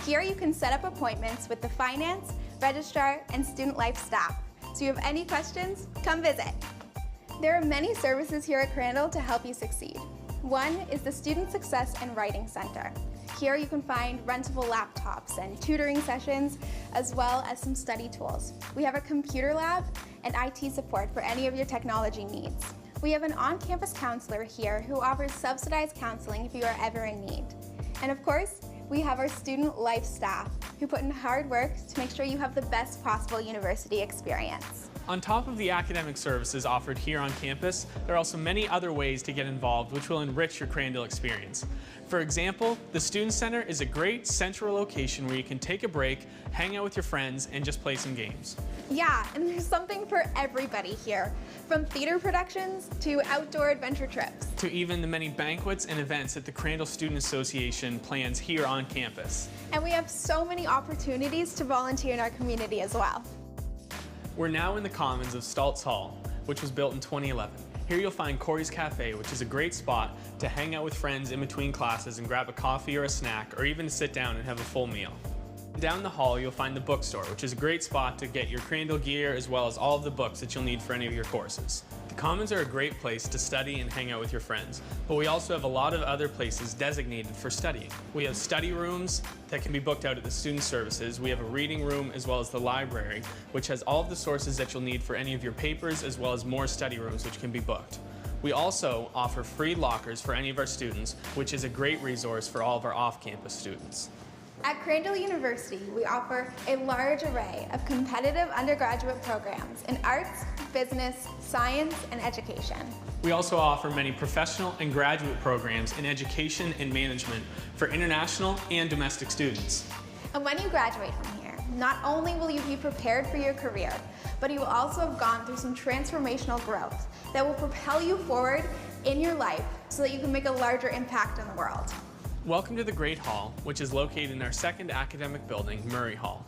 Here you can set up appointments with the finance, registrar, and student life staff. So if you have any questions, come visit. There are many services here at Crandall to help you succeed. One is the Student Success and Writing Center. Here you can find rentable laptops and tutoring sessions, as well as some study tools. We have a computer lab and IT support for any of your technology needs. We have an on-campus counselor here who offers subsidized counseling if you are ever in need. And of course, we have our student life staff who put in hard work to make sure you have the best possible university experience. On top of the academic services offered here on campus, there are also many other ways to get involved which will enrich your Crandall experience. For example, the Student Center is a great central location where you can take a break, hang out with your friends, and just play some games. Yeah, and there's something for everybody here, from theater productions to outdoor adventure trips. To even the many banquets and events that the Crandall Student Association plans here on campus. And we have so many opportunities to volunteer in our community as well. We're now in the commons of Stoltz Hall, which was built in 2011. Here you'll find Corey's Cafe, which is a great spot to hang out with friends in between classes and grab a coffee or a snack, or even to sit down and have a full meal. Down the hall you'll find the bookstore, which is a great spot to get your Crandall gear as well as all of the books that you'll need for any of your courses. The Commons are a great place to study and hang out with your friends, but we also have a lot of other places designated for studying. We have study rooms that can be booked out at the Student Services. We have a reading room as well as the library, which has all of the sources that you'll need for any of your papers as well as more study rooms which can be booked. We also offer free lockers for any of our students, which is a great resource for all of our off-campus students. At Crandall University, we offer a large array of competitive undergraduate programs in arts, business, science, and education. We also offer many professional and graduate programs in education and management for international and domestic students. And when you graduate from here, not only will you be prepared for your career, but you will also have gone through some transformational growth that will propel you forward in your life so that you can make a larger impact on the world. Welcome to the Great Hall, which is located in our second academic building, Murray Hall.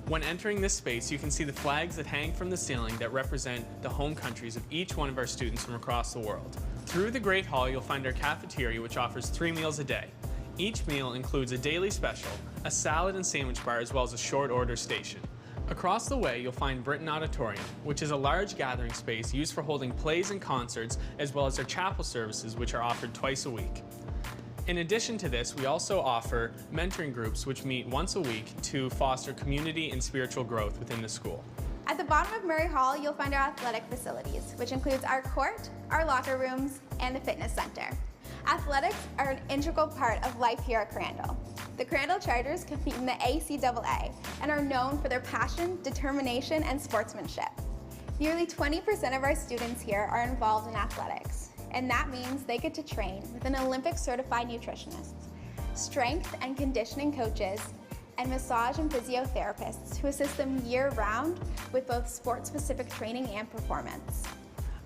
When entering this space, you can see the flags that hang from the ceiling that represent the home countries of each one of our students from across the world. Through the Great Hall, you'll find our cafeteria, which offers 3 meals a day. Each meal includes a daily special, a salad and sandwich bar, as well as a short order station. Across the way, you'll find Britton Auditorium, which is a large gathering space used for holding plays and concerts, as well as our chapel services, which are offered twice a week. In addition to this, we also offer mentoring groups which meet once a week to foster community and spiritual growth within the school. At the bottom of Murray Hall, you'll find our athletic facilities, which includes our court, our locker rooms, and the fitness center. Athletics are an integral part of life here at Crandall. The Crandall Chargers compete in the ACAA and are known for their passion, determination, and sportsmanship. Nearly 20% of our students here are involved in athletics, and that means they get to train with an Olympic-certified nutritionist, strength and conditioning coaches, and massage and physiotherapists who assist them year-round with both sport-specific training and performance.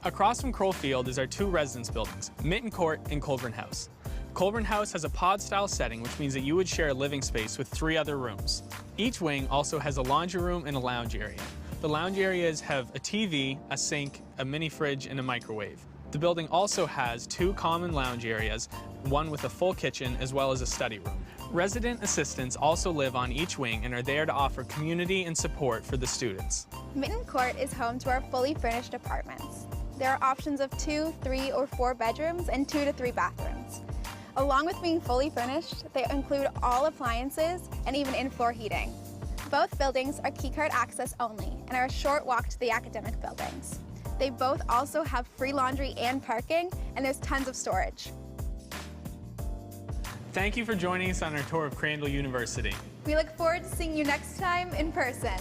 Across from Kroll Field is our 2 residence buildings, Mitten Court and Colburn House. Colburn House has a pod-style setting, which means that you would share a living space with 3 other rooms. Each wing also has a laundry room and a lounge area. The lounge areas have a TV, a sink, a mini fridge, and a microwave. The building also has 2 common lounge areas, one with a full kitchen as well as a study room. Resident assistants also live on each wing and are there to offer community and support for the students. Mitten Court is home to our fully furnished apartments. There are options of 2, 3, or 4 bedrooms and 2 to 3 bathrooms. Along with being fully furnished, they include all appliances and even in-floor heating. Both buildings are keycard access only and are a short walk to the academic buildings. They both also have free laundry and parking, and there's tons of storage. Thank you for joining us on our tour of Crandall University. We look forward to seeing you next time in person.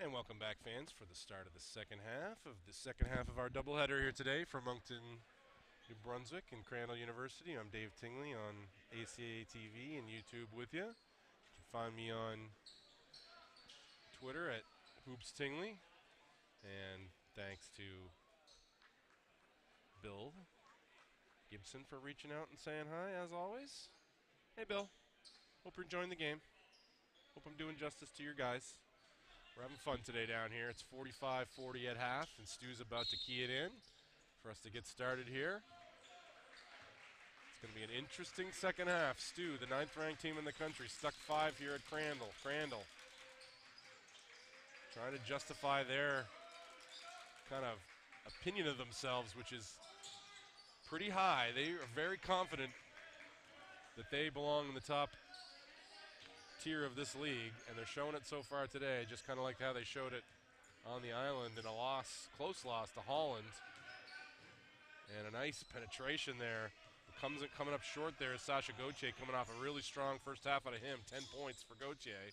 And welcome back, fans, for the start of the second half of our doubleheader here today from Moncton, New Brunswick, and Crandall University. I'm Dave Tingley on ACAA TV and YouTube with you. You can find me on Twitter at Hoops Tingley. And thanks to Bill Gibson for reaching out and saying hi, as always. Hey, Bill. Hope you're enjoying the game. Hope I'm doing justice to your guys. We're having fun today down here. It's 45-40 at half, and Stu's about to key it in for us to get started here. It's going to be an interesting second half. Stu, the 9th-ranked team in the country, stuck 5 here at Crandall. Crandall trying to justify their kind of opinion of themselves, which is pretty high. They are very confident that they belong in the top tier of this league, and they're showing it so far today, just kind of like how they showed it on the island in a close loss to Holland. And a nice penetration there. Coming up short there is Sasha Gauthier, coming off a really strong first half out of him, 10 points for Gauthier.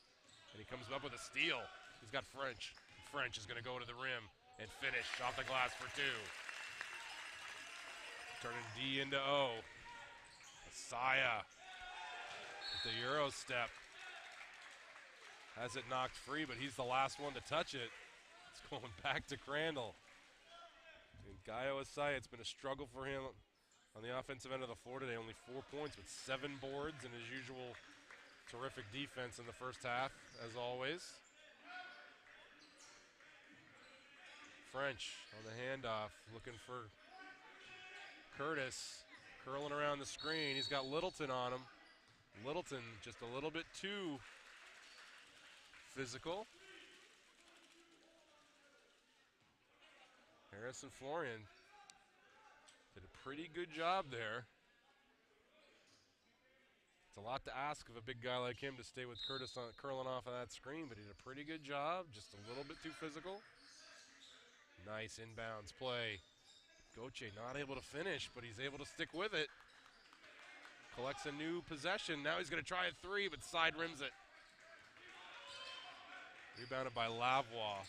And he comes up with a steal. He's got French. French is going to go to the rim and finish off the glass for 2. Turning D into O. Asaya with the Euro step. Has it knocked free, but he's the last one to touch it. It's going back to Crandall. And Gaio Asaya, it's been a struggle for him on the offensive end of the floor today. Only 4 points with 7 boards and his usual terrific defense in the first half, as always. French on the handoff, looking for Curtis, curling around the screen. He's got Littleton on him. Littleton just a little bit too physical. Harris and Florian did a pretty good job there. It's a lot to ask of a big guy like him to stay with Curtis on curling off of that screen, but he did a pretty good job, just a little bit too physical. Nice inbounds play. Gauthier not able to finish, but he's able to stick with it. Collects a new possession. Now he's going to try a 3, but side rims it. Rebounded by Lavoie.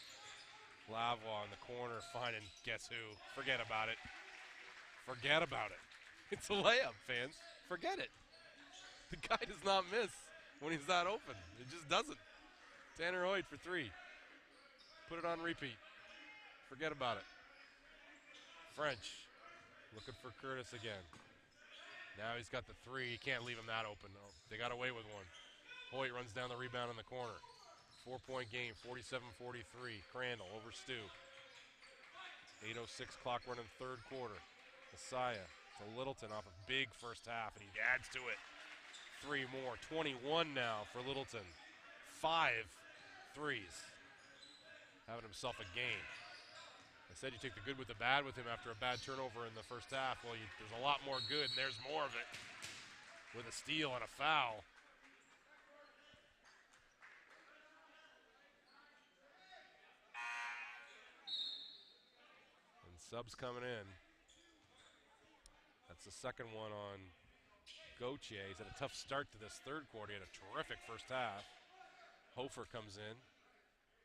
Lavoie in the corner, finding guess who. Forget about it. Forget about it. It's a layup, fans. Forget it. The guy does not miss when he's not open. It just doesn't. Tanner Hoyt for 3. Put it on repeat. Forget about it. French looking for Curtis again. Now he's got the 3. He can't leave him that open, though. They got away with one. Hoyt runs down the rebound in the corner. 4-point game, 47-43. Crandall over Stu. 8:06 clock running third quarter. Asaya to Littleton off a big first half, and he adds to it. 3 more. 21 now for Littleton. 5 threes. Having himself a game. I said you take the good with the bad with him after a bad turnover in the first half. Well, there's a lot more good, and there's more of it with a steal and a foul. And subs coming in. That's the second one on Gauthier. He's had a tough start to this third quarter. He had a terrific first half. Hofer comes in.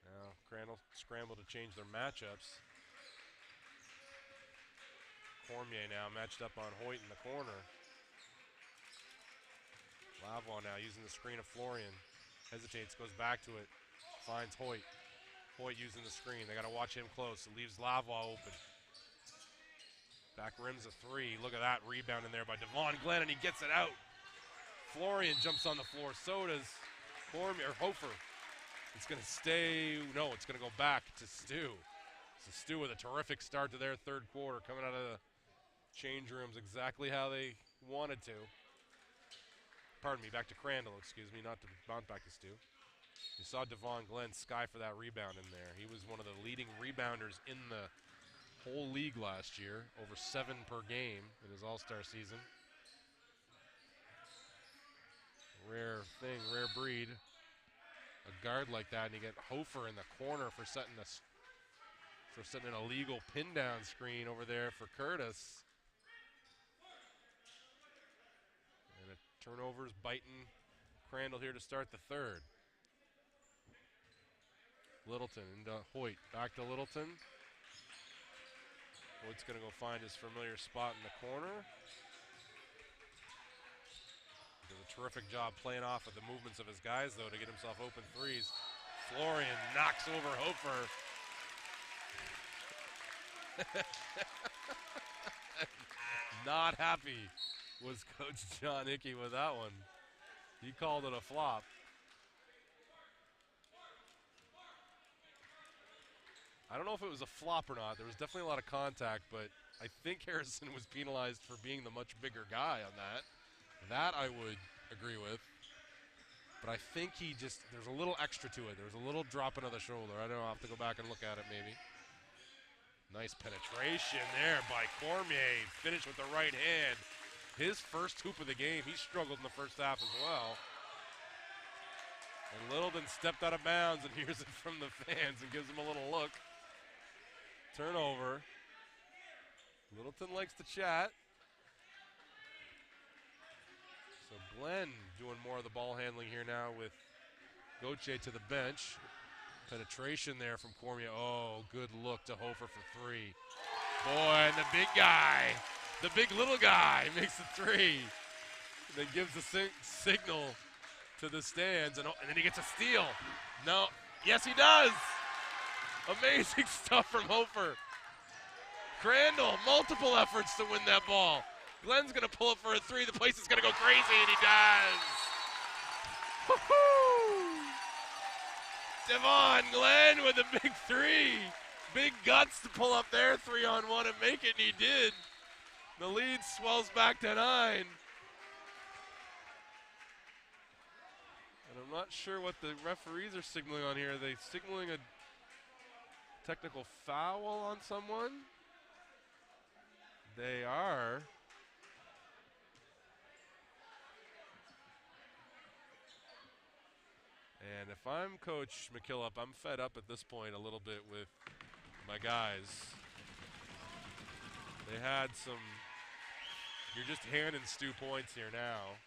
Now Crandall scrambled to change their matchups. Cormier now matched up on Hoyt in the corner. Lavoie now using the screen of Florian. Hesitates, goes back to it. Finds Hoyt. Hoyt using the screen. They got to watch him close. It leaves Lavoie open. Back rims a 3. Look at that rebound in there by Devon Glenn, and he gets it out. Florian jumps on the floor. So does Cormier, or Hofer. It's going to stay. No, it's going to go back to Stu. So Stu with a terrific start to their third quarter, coming out of the change rooms exactly how they wanted to. Pardon me, back to Crandall, excuse me, not to bounce back to Stu. You saw Devon Glenn sky for that rebound in there. He was one of the leading rebounders in the whole league last year, over 7 per game in his all-star season. Rare thing, rare breed. A guard like that, and you get Hofer in the corner for setting an illegal pin-down screen over there for Curtis. And a turnover's biting Crandall here to start the third. Littleton into Hoyt. Back to Littleton. Hoyt's going to go find his familiar spot in the corner. Does a terrific job playing off of the movements of his guys, though, to get himself open threes. Florian knocks over Hofer. Not happy was Coach John Hickey with that one. He called it a flop. I don't know if it was a flop or not. There was definitely a lot of contact, but I think Harrison was penalized for being the much bigger guy on that. That I would agree with. But I think there's a little extra to it. There was a little dropping of the shoulder. I don't know, I'll have to go back and look at it maybe. Nice penetration there by Cormier. Finished with the right hand. His first hoop of the game. He struggled in the first half as well. And Littleton stepped out of bounds and hears it from the fans and gives him a little look. Turnover. Littleton likes to chat. So Glenn doing more of the ball handling here now with Gauthier to the bench. Penetration there from Cormier. Oh, good look to Hofer for three. Boy, and the big guy, the big little guy makes the three. And then gives the signal to the stands, and then he gets a steal. No, yes he does. Amazing stuff from Hofer. Crandall, multiple efforts to win that ball. Glenn's gonna pull up for a three. The place is gonna go crazy, and he does. Woo-hoo! Devon Glenn with a big three. Big guts to pull up their 3-on-1 and make it, and he did. The lead swells back to 9. And I'm not sure what the referees are signaling on here. Are they signaling a technical foul on someone? They are. And if I'm Coach McKillop, I'm fed up at this point a little bit with my guys. They had some, you're just hand and stew points here now.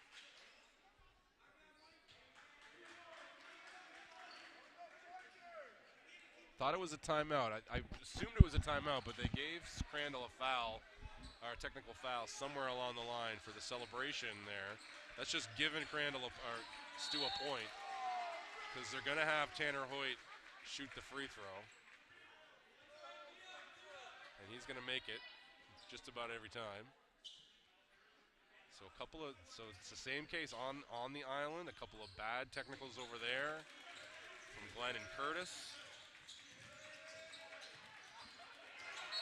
Thought it was a timeout. I assumed it was a timeout, but they gave Crandall a foul, or a technical foul, somewhere along the line for the celebration there. That's just giving Crandall or Stu a point, because they're going to have Tanner Hoyt shoot the free throw. And he's going to make it just about every time. So so it's the same case on the island. A couple of bad technicals over there from Glenn and Curtis.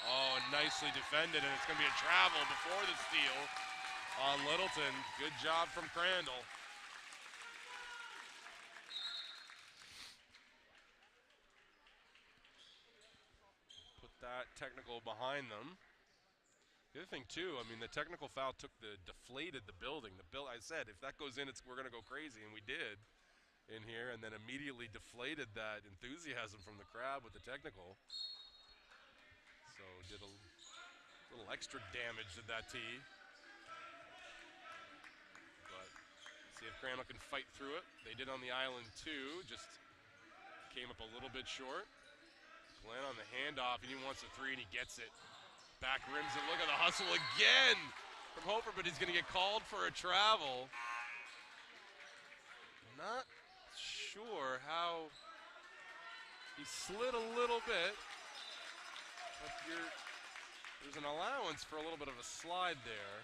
Oh, nicely defended, and it's going to be a travel before the steal on Littleton. Good job from Crandall. Put that technical behind them. The other thing, too, I mean, the technical foul deflated the building. I said, if that goes in, we're going to go crazy, and we did in here, and then immediately deflated that enthusiasm from the crowd with the technical. So did a little extra damage to that tee. But see if Crandall can fight through it. They did on the island too, just came up a little bit short. Glenn on the handoff, and he wants a three, and he gets it. Back rims it, look at the hustle again from Hofer, but he's gonna get called for a travel. Not sure how he slid a little bit. But there's an allowance for a little bit of a slide there.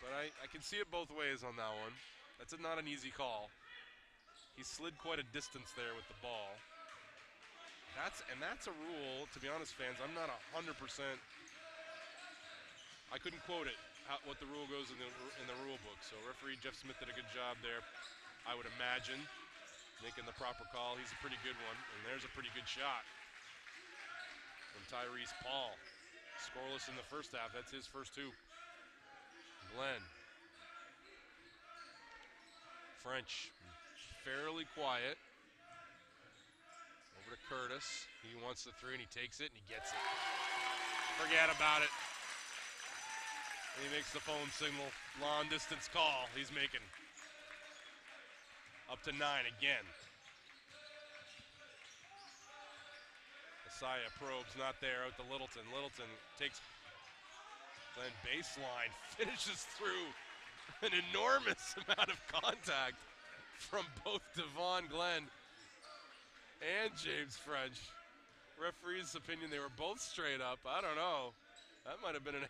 But I can see it both ways on that one. That's not an easy call. He slid quite a distance there with the ball. That's a rule, to be honest, fans, I'm not 100%. I couldn't quote it, what the rule goes in the rule book. So referee Jeff Smith did a good job there, I would imagine, making the proper call. He's a pretty good one, and there's a pretty good shot from Tyrese Paul. Scoreless in the first half. That's his first hoop. Glenn. French. Fairly quiet. Over to Curtis. He wants the three, and he takes it, and he gets it. Forget about it. And he makes the phone signal. Long distance call he's making. Up to 9 again. Messiah probes, not there, out to Littleton. Littleton takes Glenn baseline, finishes through an enormous amount of contact from both Devon Glenn and James French. Referee's opinion, they were both straight up. I don't know. That might have been an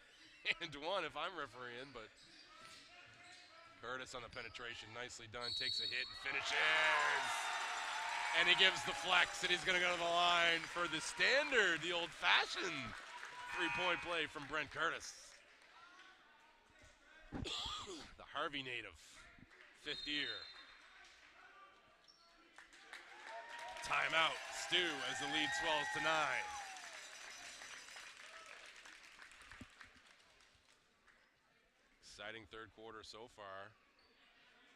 and one if I'm refereeing, but Curtis on the penetration, nicely done, takes a hit and finishes. And he gives the flex, and he's going to go to the line for the standard, the old-fashioned three-point play from Brent Curtis. The Harvey native, fifth year. Timeout, STU, as the lead swells to 9. Exciting third quarter so far.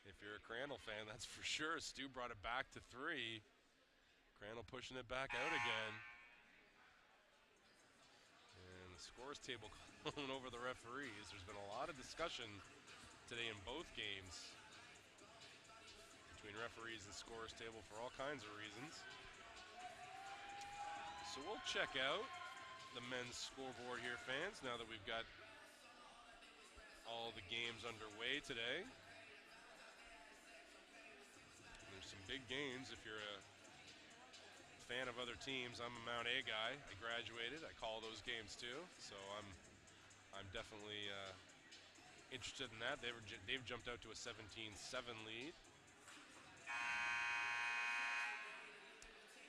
If you're a Crandall fan, that's for sure. STU brought it back to 3. Crandall pushing it back out again. And the scores table going over the referees. There's been a lot of discussion today in both games between referees and scores table for all kinds of reasons. So we'll check out the men's scoreboard here, fans, now that we've got all the games underway today. There's some big games if you're a fan of other teams. I'm a Mount A guy. I graduated. I call those games too, so I'm definitely interested in that. They've jumped out to a 17-7 lead.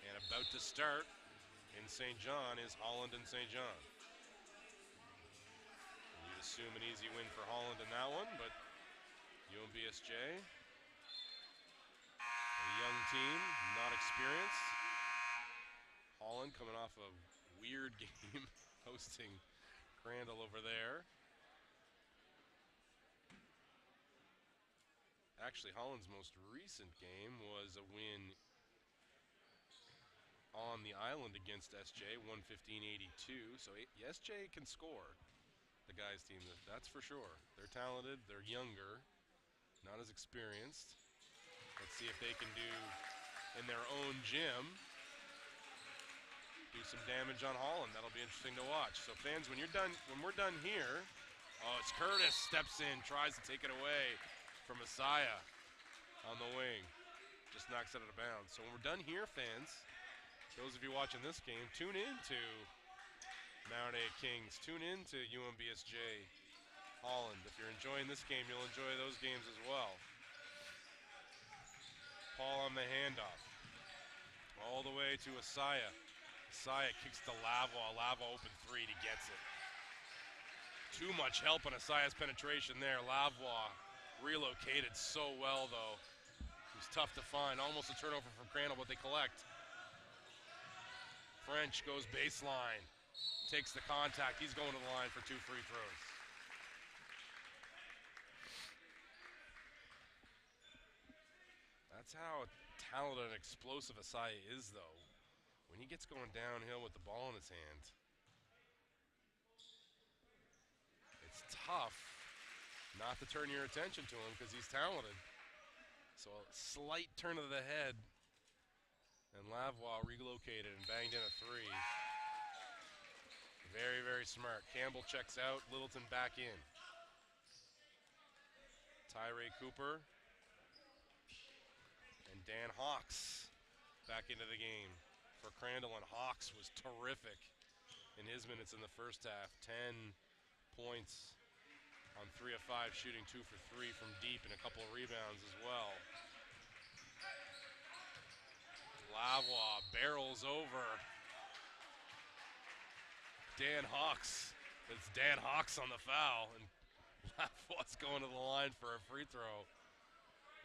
And about to start in St. John is Holland and St. John. You'd assume an easy win for Holland in that one, but UMBSJ, a young team, not experienced. Holland coming off a weird game, hosting Crandall over there. Actually, Holland's most recent game was a win on the island against SJ, 115-82. So SJ can score, the guys' team, that's for sure. They're talented, they're younger, not as experienced. Let's see if they can do, in their own gym, do some damage on Holland. That'll be interesting to watch. So fans, when we're done here, oh, it's Curtis steps in, tries to take it away from Messiah on the wing. Just knocks it out of bounds. So when we're done here, fans, those of you watching this game, tune in to Mount A Kings. Tune in to UMBSJ Holland. If you're enjoying this game, you'll enjoy those games as well. Paul on the handoff. All the way to Asaya. Asaya kicks to Lavoie. Lavoie open 3, he gets it. Too much help on Asaya's penetration there. Lavoie relocated so well, though. He's tough to find. Almost a turnover from Crandall, but they collect. French goes baseline. Takes the contact. He's going to the line for 2 free throws. That's how talented and explosive Asaya is, though. When he gets going downhill with the ball in his hand, it's tough not to turn your attention to him because he's talented. So a slight turn of the head, and Lavoie relocated and banged in a 3. Very, very smart. Campbell checks out, Littleton back in. Tyree Cooper and Dan Hawks back into the game for Crandall, and Hawks was terrific in his minutes in the first half. 10 points on 3 of 5, shooting 2 for 3 from deep and a couple of rebounds as well. Lavoie barrels over Dan Hawks. It's Dan Hawks on the foul, and Lavoie's going to the line for a free throw.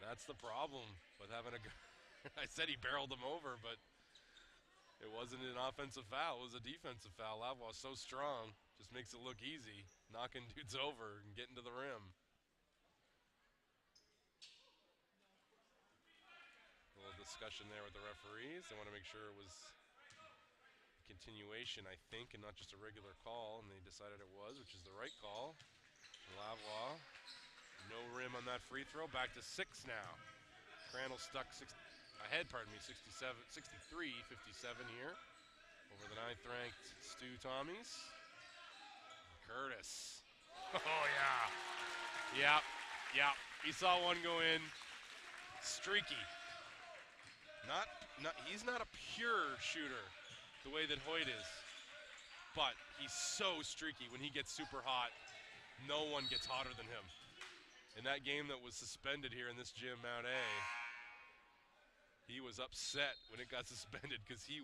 That's the problem with having a I said he barreled him over, but it wasn't an offensive foul. It was a defensive foul. Lavoie's so strong, just makes it look easy, knocking dudes over and getting to the rim. A little discussion there with the referees. They want to make sure it was a continuation, I think, and not just a regular call, and they decided it was, which is the right call. Lavoie, no rim on that free throw. Back to 6 now. Crandall stuck 63-57 here. over the 9th-ranked STU Tommies. Curtis. Oh, yeah. Yep. He saw one go in. Streaky. He's not a pure shooter the way that Hoyt is, but he's so streaky. When he gets super hot, no one gets hotter than him. In that game that was suspended here in this gym, Mount A, he was upset when it got suspended because it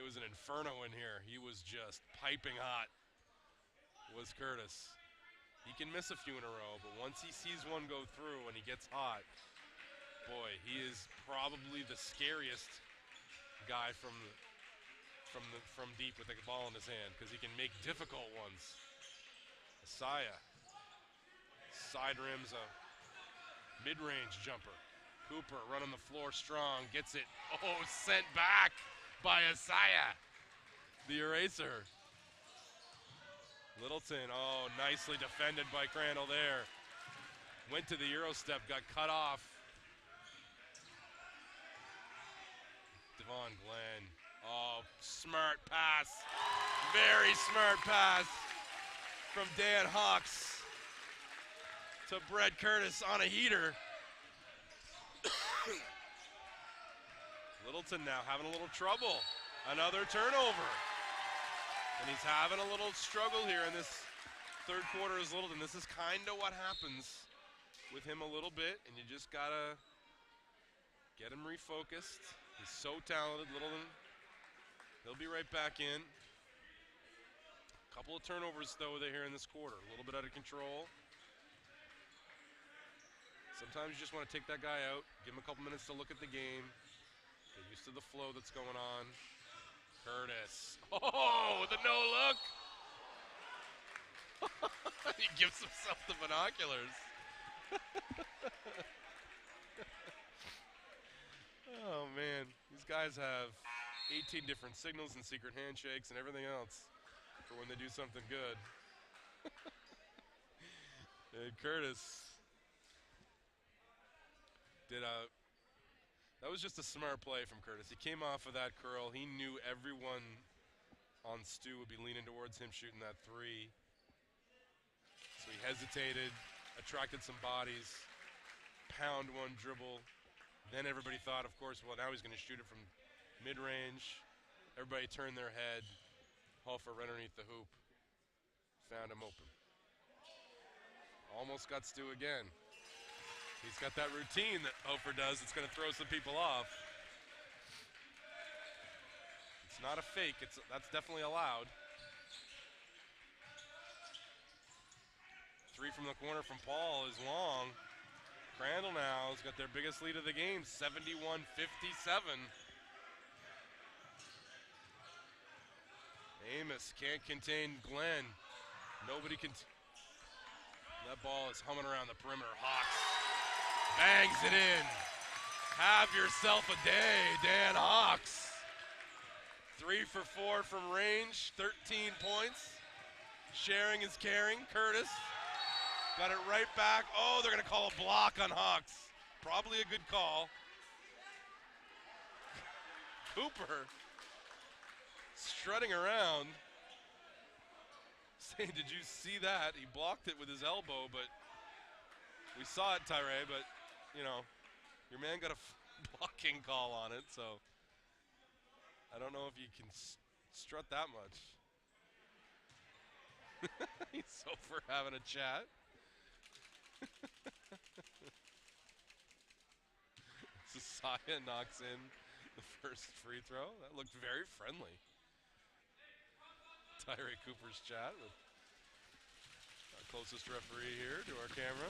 was an inferno in here. He was just piping hot, was Curtis. He can miss a few in a row, but once he sees one go through and he gets hot, boy, he is probably the scariest guy from deep with the ball in his hand because he can make difficult ones. Asaya side rims a mid-range jumper. Cooper running the floor strong, gets it. Oh, sent back by Asaya, the eraser. Littleton, oh, nicely defended by Crandall there. Went to the Euro step, got cut off. Devon Glenn, oh, smart pass. Very smart pass from Dan Hawks to Brett Curtis on a heater. Littleton now having a little trouble. Another turnover. And he's having a little struggle here in this third quarter as Littleton. This is kind of what happens with him a little bit, and you just got to get him refocused. He's so talented, Littleton. He'll be right back in. Couple of turnovers, though, here in this quarter. A little bit out of control. Sometimes you just want to take that guy out, give him a couple minutes to look at the game, get used to the flow that's going on. Curtis. Oh, the no look. He gives himself the binoculars. Oh, man. These guys have 18 different signals and secret handshakes and everything else for when they do something good. And Curtis that was just a smart play from Curtis. He came off of that curl. He knew everyone on STU would be leaning towards him shooting that three. So he hesitated, attracted some bodies, pound one dribble. Then everybody thought, of course, well, now he's going to shoot it from mid-range. Everybody turned their head. Hofer right underneath the hoop. Found him open. Almost got STU again. He's got that routine that Hofer does. It's going to throw some people off. It's not a fake. That's definitely allowed. Three from the corner from Paul is long. Crandall now has got their biggest lead of the game, 71-57. Amos can't contain Glenn. Nobody can. That ball is humming around the perimeter. Hawks bangs it in. Have yourself a day, Dan Hawks. 3 for 4 from range, 13 points. Sharing is caring. Curtis got it right back. Oh, they're going to call a block on Hawks. Probably a good call. Cooper strutting around, saying, did you see that? He blocked it with his elbow, but we saw it, Tyree, but, you know, your man got a blocking call on it, so I don't know if you can strut that much. He's so for having a chat. Sasaya knocks in the first free throw. That looked very friendly. Tyree Cooper's chat with our closest referee here to our camera.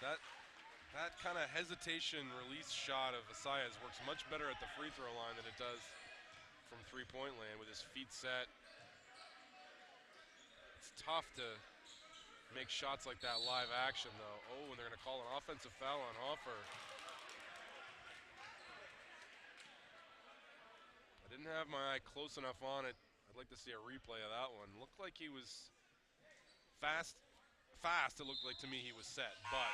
That kind of hesitation release shot of Asaya's works much better at the free throw line than it does from three-point land with his feet set. It's tough to make shots like that live action, though. Oh, and they're going to call an offensive foul on Hofer. I didn't have my eye close enough on it. I'd like to see a replay of that one. Looked like he was fast. It looked like to me he was set, but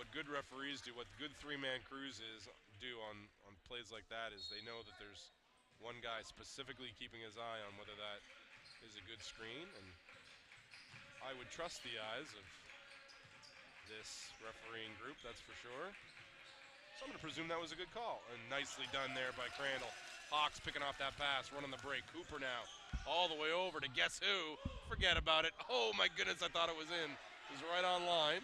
what good referees do, what good three-man crews do on plays like that is they know that there's one guy specifically keeping his eye on whether that is a good screen, and I would trust the eyes of this refereeing group, that's for sure. So I'm going to presume that was a good call, and nicely done there by Crandall. Hawks picking off that pass, running the break. Cooper now all the way over to guess who? Forget about it. Oh my goodness, I thought it was in. It was right on line.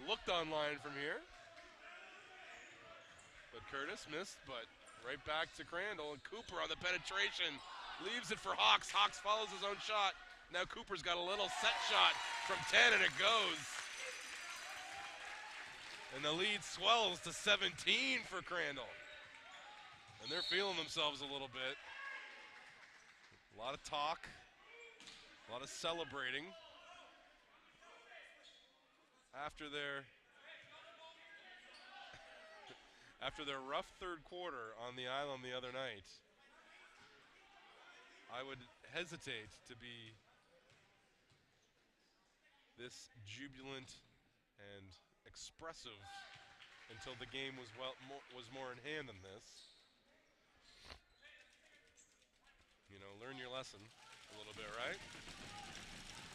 It looked online from here. But Curtis missed, but right back to Crandall, and Cooper on the penetration. Leaves it for Hawks. Hawks follows his own shot. Now Cooper's got a little set shot from 10, and it goes. And the lead swells to 17 for Crandall. And they're feeling themselves a little bit. A lot of talk, a lot of celebrating after their rough third quarter on the island the other night. I would hesitate to be this jubilant and expressive until the game was more in hand than this. You know, learn your lesson a little bit, right?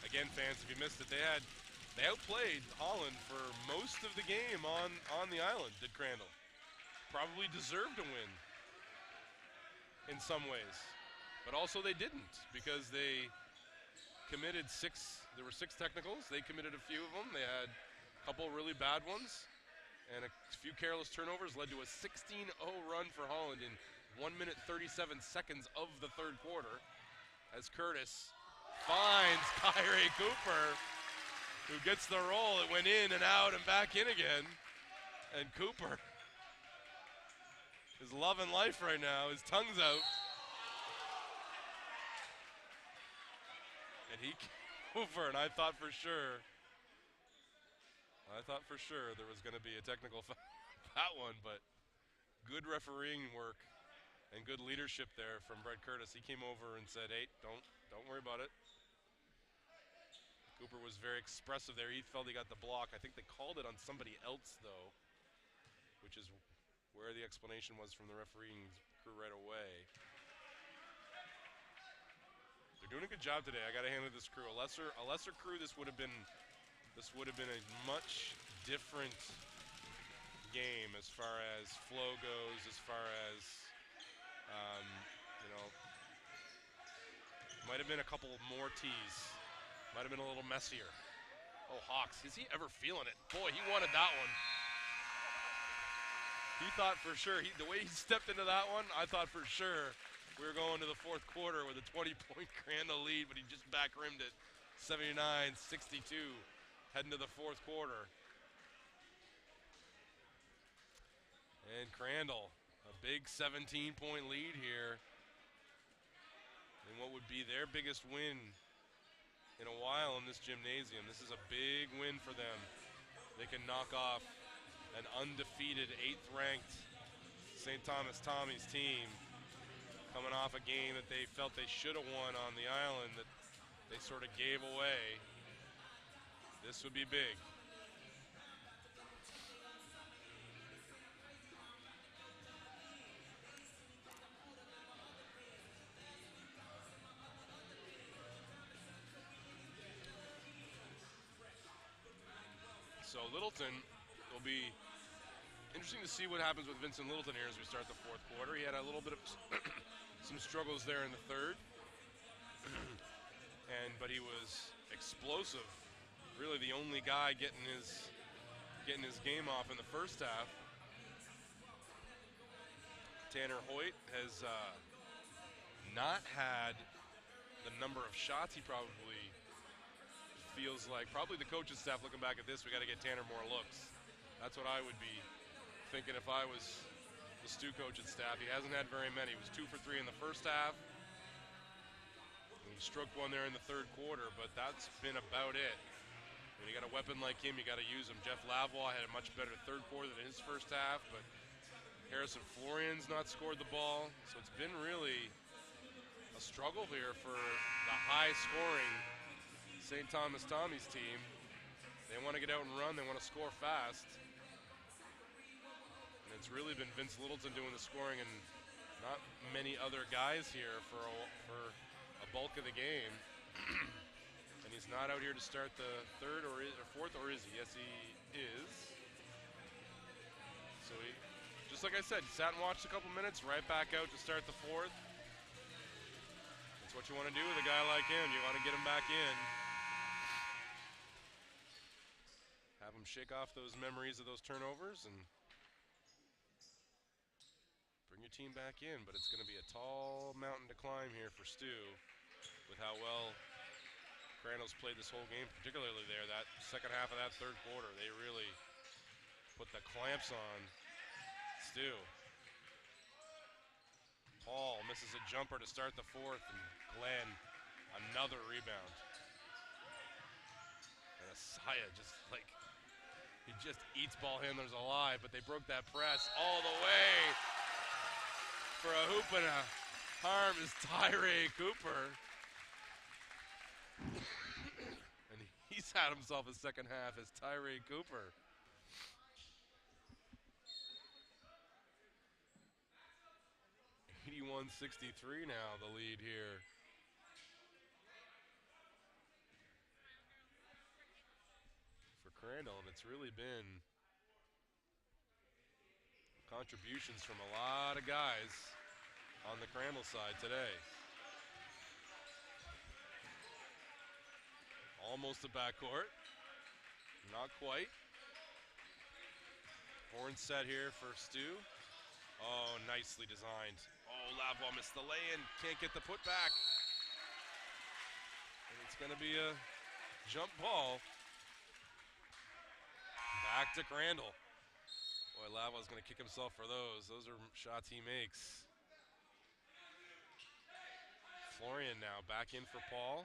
Again, fans, if you missed it, they outplayed Holland for most of the game on the island, did Crandall. Probably deserved a win in some ways. But also they didn't, because they committed there were 6 technicals. They committed a few of them. They had a couple really bad ones, and a few careless turnovers led to a 16-0 run for Holland in 1 minute 37 seconds of the third quarter, as Curtis finds Kyrie Cooper, who gets the roll. It went in and out and back in again, and Cooper is loving life right now. His tongue's out. And he came over, and I thought for sure there was going to be a technical foul that one, but good refereeing work and good leadership there from Brett Curtis. He came over and said, hey, don't worry about it. Cooper was very expressive there. He felt he got the block. I think they called it on somebody else, though, which is where the explanation was from the refereeing crew right away. They're doing a good job today. I got to hand it to this crew. A lesser crew, this would have been a much different game as far as flow goes, as far as you know, might have been a couple more tees. Might have been a little messier. Oh, Hawks, is he ever feeling it? Boy, he wanted that one. He thought for sure, the way he stepped into that one, I thought for sure we were going to the fourth quarter with a 20-point Crandall lead, but he just back-rimmed it, 79-62, heading to the fourth quarter. And Crandall, a big 17-point lead here in what would be their biggest win in a while in this gymnasium. This is a big win for them. They can knock off an undefeated 8th-ranked St. Thomas Tommy's team coming off a game that they felt they should have won on the island that they sort of gave away. This would be big. So Littleton will be interesting to see what happens with Vincent Littleton here as we start the fourth quarter. He had a little bit of some struggles there in the third, but he was explosive. Really the only guy getting his game off in the first half. Tanner Hoyt has not had the number of shots he probably feels like. Probably the coaching staff looking back at this, we got to get Tanner more looks. That's what I would be thinking if I was the STU coaching staff. He hasn't had very many. He was 2 for 3 in the first half. And he stroked one there in the third quarter, but that's been about it. When you got a weapon like him, you got to use him. Jeff Lavoie had a much better third quarter than his first half, but Harrison Florian's not scored the ball. So it's been really a struggle here for the high-scoring St. Thomas Tommy's team. They want to get out and run. They want to score fast. And it's really been Vince Littleton doing the scoring and not many other guys here for a bulk of the game. And he's not out here to start the third or fourth, or is he? Yes, he is. So he, just like I said, he sat and watched a couple minutes, right back out to start the fourth. That's what you want to do with a guy like him. You want to get him back in. Have him shake off those memories of those turnovers and bring your team back in. But it's going to be a tall mountain to climb here for Stu with how well Crandall's played this whole game, particularly there. That second half of that third quarter, they really put the clamps on Stu. Paul misses a jumper to start the fourth, and Glenn, another rebound. And Asaya just like, he just eats ball handlers alive, but they broke that press all the way for a hoop and a harm is Tyree Cooper. And he's had himself a second half as Tyree Cooper. (81-63) now the lead here. For Crandall, and it's really been contributions from a lot of guys on the Crandall side today. Almost a backcourt. Not quite. Horn set here for Stu. Oh, nicely designed. Oh, Lavoie missed the lay-in. Can't get the putback. And it's going to be a jump ball. Back to Crandall. Boy, Lavoie's going to kick himself for those. Those are shots he makes. Florian now back in for Paul.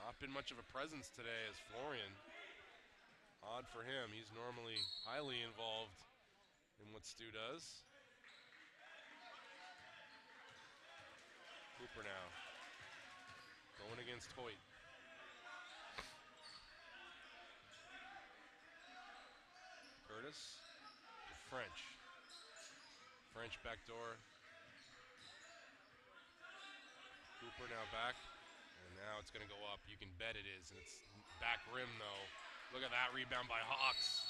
Not been much of a presence today as Florian. Odd for him. He's normally highly involved in what Stu does. Cooper now going against Hoyt. Curtis to French. French backdoor. Cooper now back. And now it's going to go up. You can bet it is. And it's back rim, though. Look at that rebound by Hawks.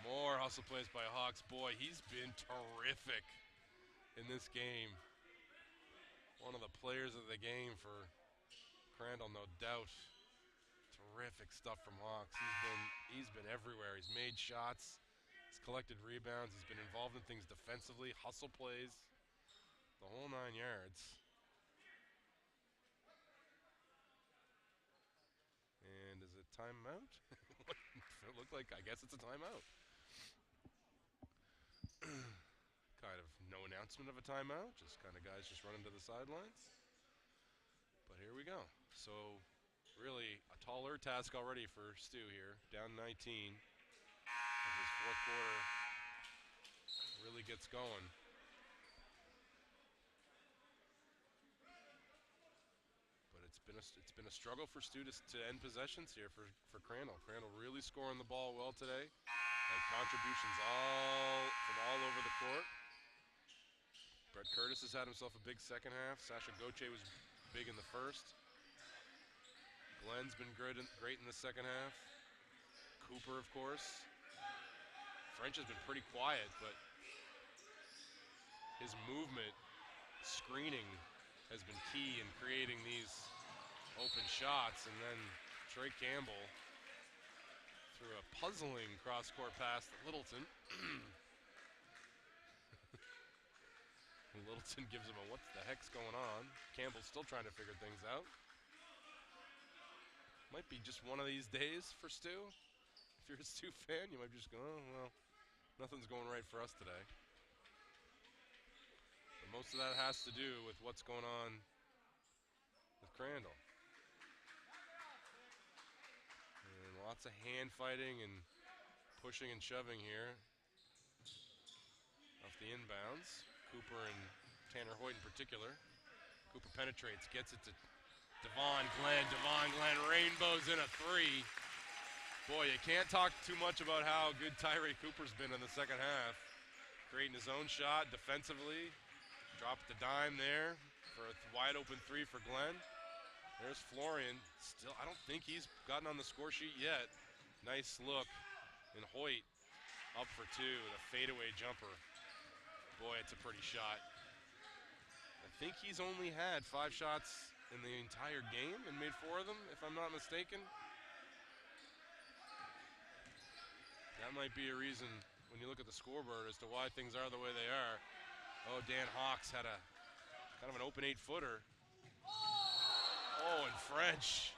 More hustle plays by Hawks. Boy, he's been terrific in this game. One of the players of the game for Crandall, no doubt. Terrific stuff from Hawks. He's been everywhere. He's made shots. He's collected rebounds. He's been involved in things defensively, hustle plays, the whole 9 yards. And is it timeout? It looked like, I guess it's a timeout. Kind of no announcement of a timeout, just kind of guys just running to the sidelines. But here we go. So really a taller task already for Stu here, down 19. As this fourth quarter really gets going. It's been a struggle for Stu to end possessions here for Crandall. Crandall really scoring the ball well today. And contributions from all over the court. Brett Curtis has had himself a big second half. Sasha Gauthier was big in the first. Glenn's been great in the second half. Cooper, of course. French has been pretty quiet, but his movement, screening, has been key in creating these open shots. And then Trey Campbell threw a puzzling cross-court pass to Littleton. Littleton gives him a what the heck's going on. Campbell's still trying to figure things out. Might be just one of these days for Stu. If you're a Stu fan, you might just go, oh, well, nothing's going right for us today. But most of that has to do with what's going on with Crandall. And lots of hand fighting and pushing and shoving here off the inbounds. Cooper and Tanner Hoyt in particular. Cooper penetrates, gets it to Devon Glenn rainbows in a three. Boy, you can't talk too much about how good Tyree Cooper's been in the second half. Creating his own shot defensively. Dropped the dime there for a wide open three for Glenn. There's Florian. Still, I don't think he's gotten on the score sheet yet. Nice look. And Hoyt up for two with a fadeaway jumper. Boy, it's a pretty shot. I think he's only had 5 shots in the entire game and made 4 of them, if I'm not mistaken. That might be a reason when you look at the scoreboard as to why things are the way they are. Oh, Dan Hawks had a kind of an open 8-footer. Oh, and French.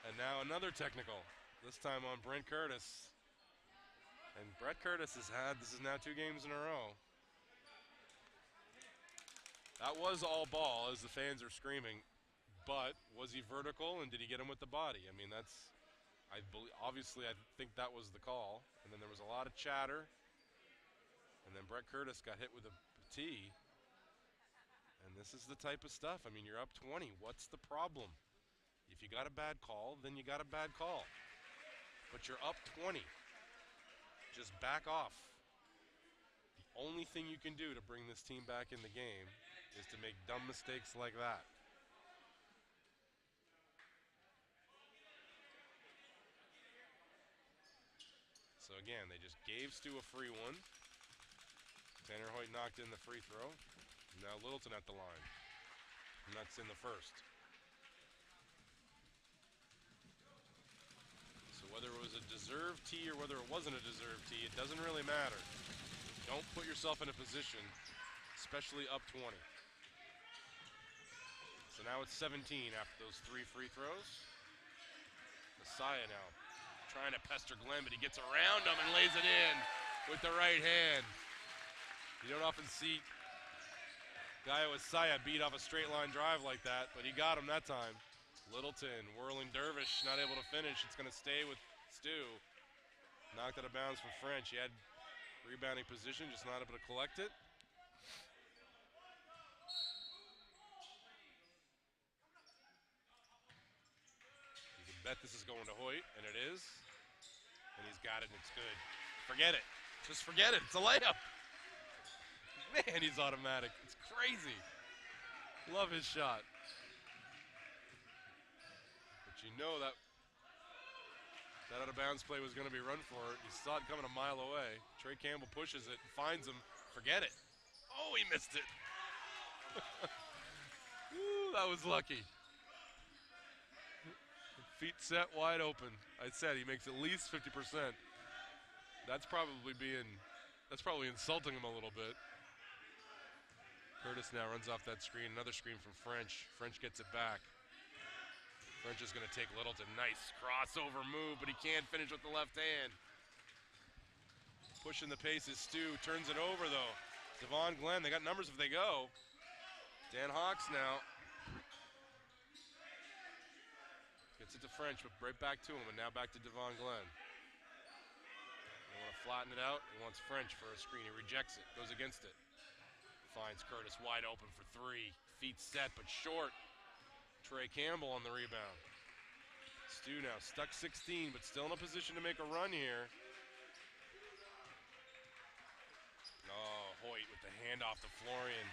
And now another technical, this time on Brent Curtis. And Brett Curtis has had, this is now 2 games in a row. That was all ball as the fans are screaming, but was he vertical and did he get him with the body? I mean, that's, I believe, obviously I think that was the call. And then there was a lot of chatter. And then Brett Curtis got hit with a tee. And this is the type of stuff. I mean, you're up 20. What's the problem? If you got a bad call, then you got a bad call. But you're up 20. Just back off. The only thing you can do to bring this team back in the game is to make dumb mistakes like that. So again, they just gave Stu a free one. Tanner Hoyt knocked in the free throw. Now Littleton at the line. And that's in the first. So whether it was a deserved tee or whether it wasn't a deserved tee, it doesn't really matter. Don't put yourself in a position, especially up 20. So now it's 17 after those 3 free throws. Messiah now trying to pester Glenn, but he gets around him and lays it in with the right hand. You don't often see Guy Messiah beat off a straight line drive like that, but he got him that time. Littleton, whirling dervish, not able to finish. It's going to stay with Stu. Knocked out of bounds from French. He had rebounding position, just not able to collect it. You can bet this is going to Hoyt, and it is. And he's got it, and it's good. Forget it. Just forget it. It's a layup. Man, he's automatic. It's crazy. Love his shot. But you know that out of bounds play was going to be run for it. You saw it coming a mile away. Trey Campbell pushes it and finds him. Forget it. Oh, he missed it. Ooh, that was lucky. Feet set wide open. I said he makes at least 50%. That's probably insulting him a little bit. Curtis now runs off that screen. Another screen from French. French gets it back. French is going to take Littleton. Nice crossover move, but he can't finish with the left hand. Pushing the pace is Stu. Turns it over, though. Devon Glenn, they got numbers if they go. Dan Hawks now. Gets it to French, but right back to him, and now back to Devon Glenn. They want to flatten it out. He wants French for a screen. He rejects it, goes against it. Finds Curtis wide open for 3. Feet set, but short. Trey Campbell on the rebound. Stu now stuck 16, but still in a position to make a run here. Oh, Hoyt with the handoff to Florian.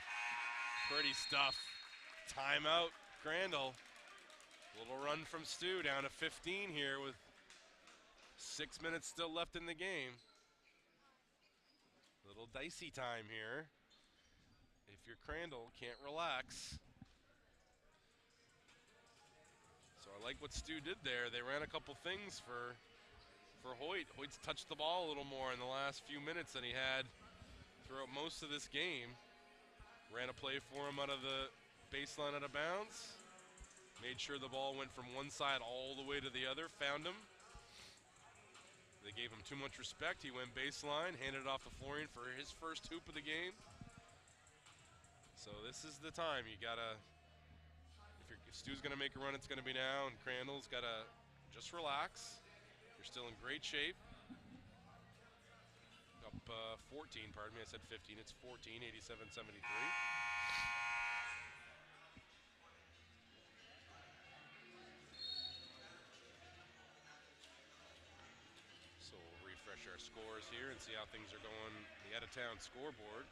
Pretty stuff. Timeout, Crandall. Little run from Stu, down to 15 here with 6 minutes still left in the game. Little dicey time here. If you're Crandall, can't relax. So I like what Stu did there. They ran a couple things for Hoyt. Hoyt's touched the ball a little more in the last few minutes than he had throughout most of this game. Ran a play for him out of the baseline out of bounds. Made sure the ball went from one side all the way to the other. Found him. They gave him too much respect. He went baseline, handed it off to Florian for his first hoop of the game. So this is the time. You gotta, if Stu's gonna make a run, it's gonna be now, and Crandall's gotta just relax. You're still in great shape. Up 14, pardon me, I said 15. It's 14, 87-73. So we'll refresh our scores here and see how things are going. The out-of-town scoreboard.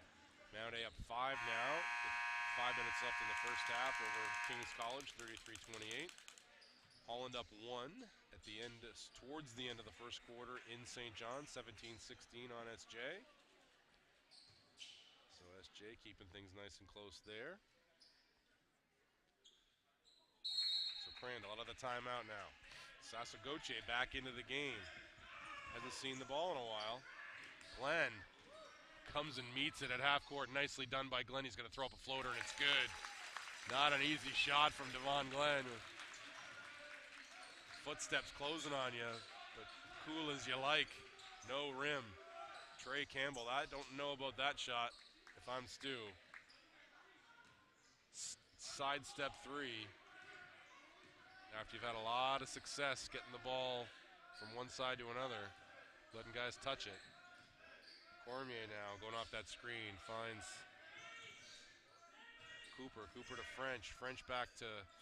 Mount A up 5 now, with 5 minutes left in the first half over King's College, 33-28. Holland up 1 at the end, towards the end of the first quarter in St. John, 17-16 on SJ. So SJ keeping things nice and close there. So Crandall out of the timeout now. Sasagoche back into the game. Hasn't seen the ball in a while. Glenn comes and meets it at half court. Nicely done by Glenn. He's going to throw up a floater, and it's good. Not an easy shot from Devon Glenn. Footsteps closing on you, but cool as you like. No rim. Trey Campbell, I don't know about that shot if I'm Stu. Sidestep three. After you've had a lot of success getting the ball from one side to another, letting guys touch it. Cormier now going off that screen, finds Cooper. Cooper to French. French back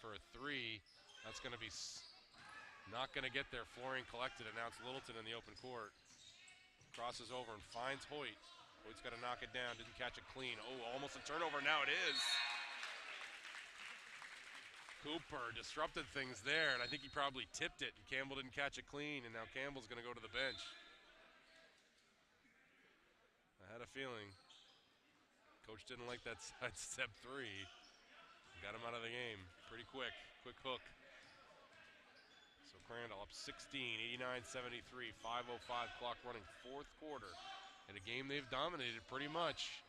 for a three. That's going to be not going to get there. Flooring collected, and now it's Littleton in the open court. Crosses over and finds Hoyt. Hoyt's got to knock it down. Didn't catch it clean. Oh, almost a turnover. Now it is. Cooper disrupted things there, and I think he probably tipped it, and Campbell didn't catch it clean, and now Campbell's going to go to the bench. I had a feeling. Coach didn't like that sidestep three. Got him out of the game pretty quick. Quick hook. So Crandall up 16, 89-73, 5:05 clock running, fourth quarter. In a game they've dominated pretty much.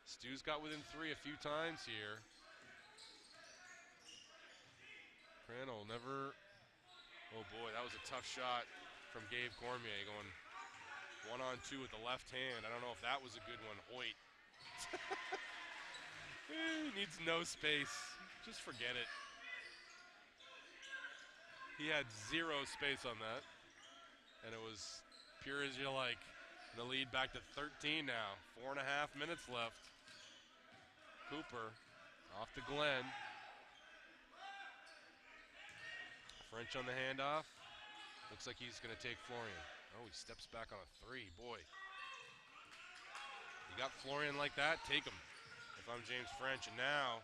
Stu's got within 3 a few times here. Crandall never, oh boy, that was a tough shot from Gabe Cormier going 1-on-2 with the left hand. I don't know if that was a good one. Hoyt. He needs no space. Just forget it. He had 0 space on that, and it was pure as you like. And the lead back to 13 now. 4.5 minutes left. Cooper off to Glenn. French on the handoff. Looks like he's going to take Florian. Oh, he steps back on a three. Boy. You got Florian like that, take him. If I'm James French. And now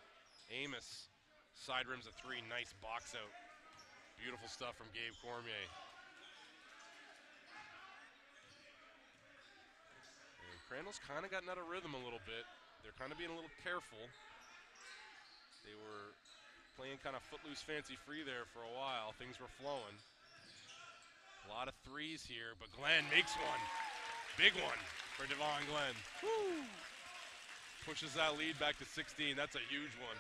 Amos side rims a three. Nice box out. Beautiful stuff from Gabe Cormier. And Crandall's kind of gotten out of rhythm a little bit. They're kind of being a little careful. They were playing kind of footloose fancy free there for a while. Things were flowing. A lot of threes here, but Glenn makes one. Big one for Devon Glenn. Woo! Pushes that lead back to 16. That's a huge one.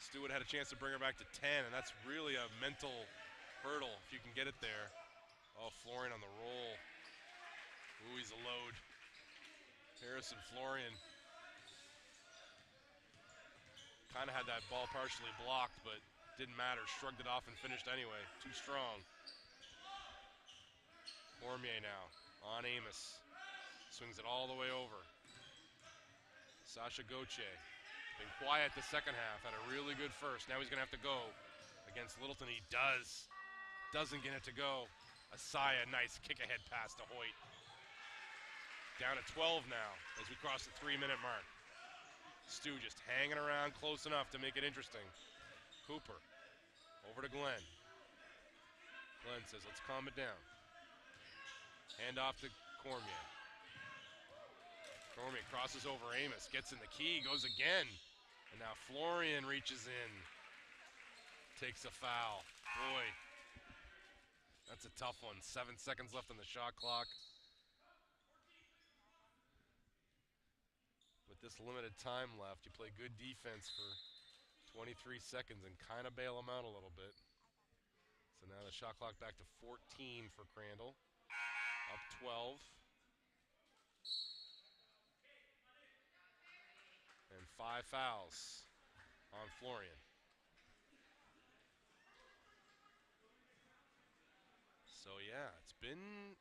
Stewart had a chance to bring her back to 10, and that's really a mental hurdle if you can get it there. Oh, Florian on the roll. Ooh, he's a load. Harrison Florian. Kind of had that ball partially blocked, but didn't matter. Shrugged it off and finished anyway. Too strong. Cormier now on Amos. Swings it all the way over. Sasha Goche. Been quiet the second half. Had a really good first. Now he's going to have to go against Littleton. He does. Doesn't get it to go. Asaya, nice kick-ahead pass to Hoyt. Down at 12 now as we cross the 3-minute mark. Stu just hanging around close enough to make it interesting. Cooper over to Glenn. Glenn says, let's calm it down. Hand off to Cormier. Cormier crosses over Amos, gets in the key, goes again. And now Florian reaches in. Takes a foul. Boy, that's a tough one. 7 seconds left on the shot clock. With this limited time left, you play good defense for 23 seconds and kind of bail them out a little bit. So now the shot clock back to 14 for Crandall. Up 12. And 5 fouls on Florian. So yeah, it's been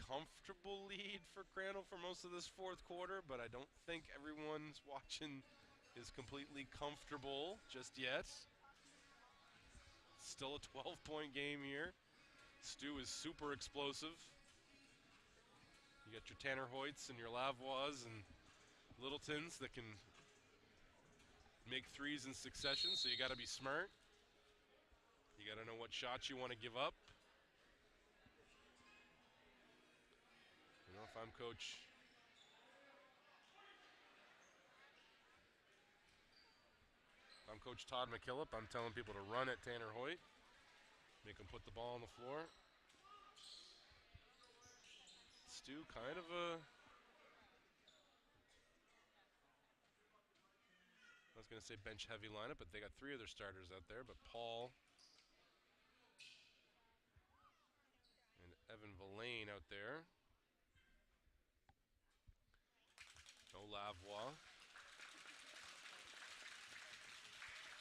comfortable lead for Crandall for most of this fourth quarter, but I don't think everyone's watching is completely comfortable just yet. Still a 12-point game here. Stu is super explosive. You got your Tanner Hoyts and your Lavois and Littletons that can make threes in succession, so you got to be smart. You got to know what shots you want to give up. You know, if I'm Coach Todd McKillop, I'm telling people to run at Tanner Hoyt, make him put the ball on the floor. Stu kind of a, I was going to say bench heavy lineup, but they got 3 of their starters out there, but Paul and Evan Villain out there. No Lavois.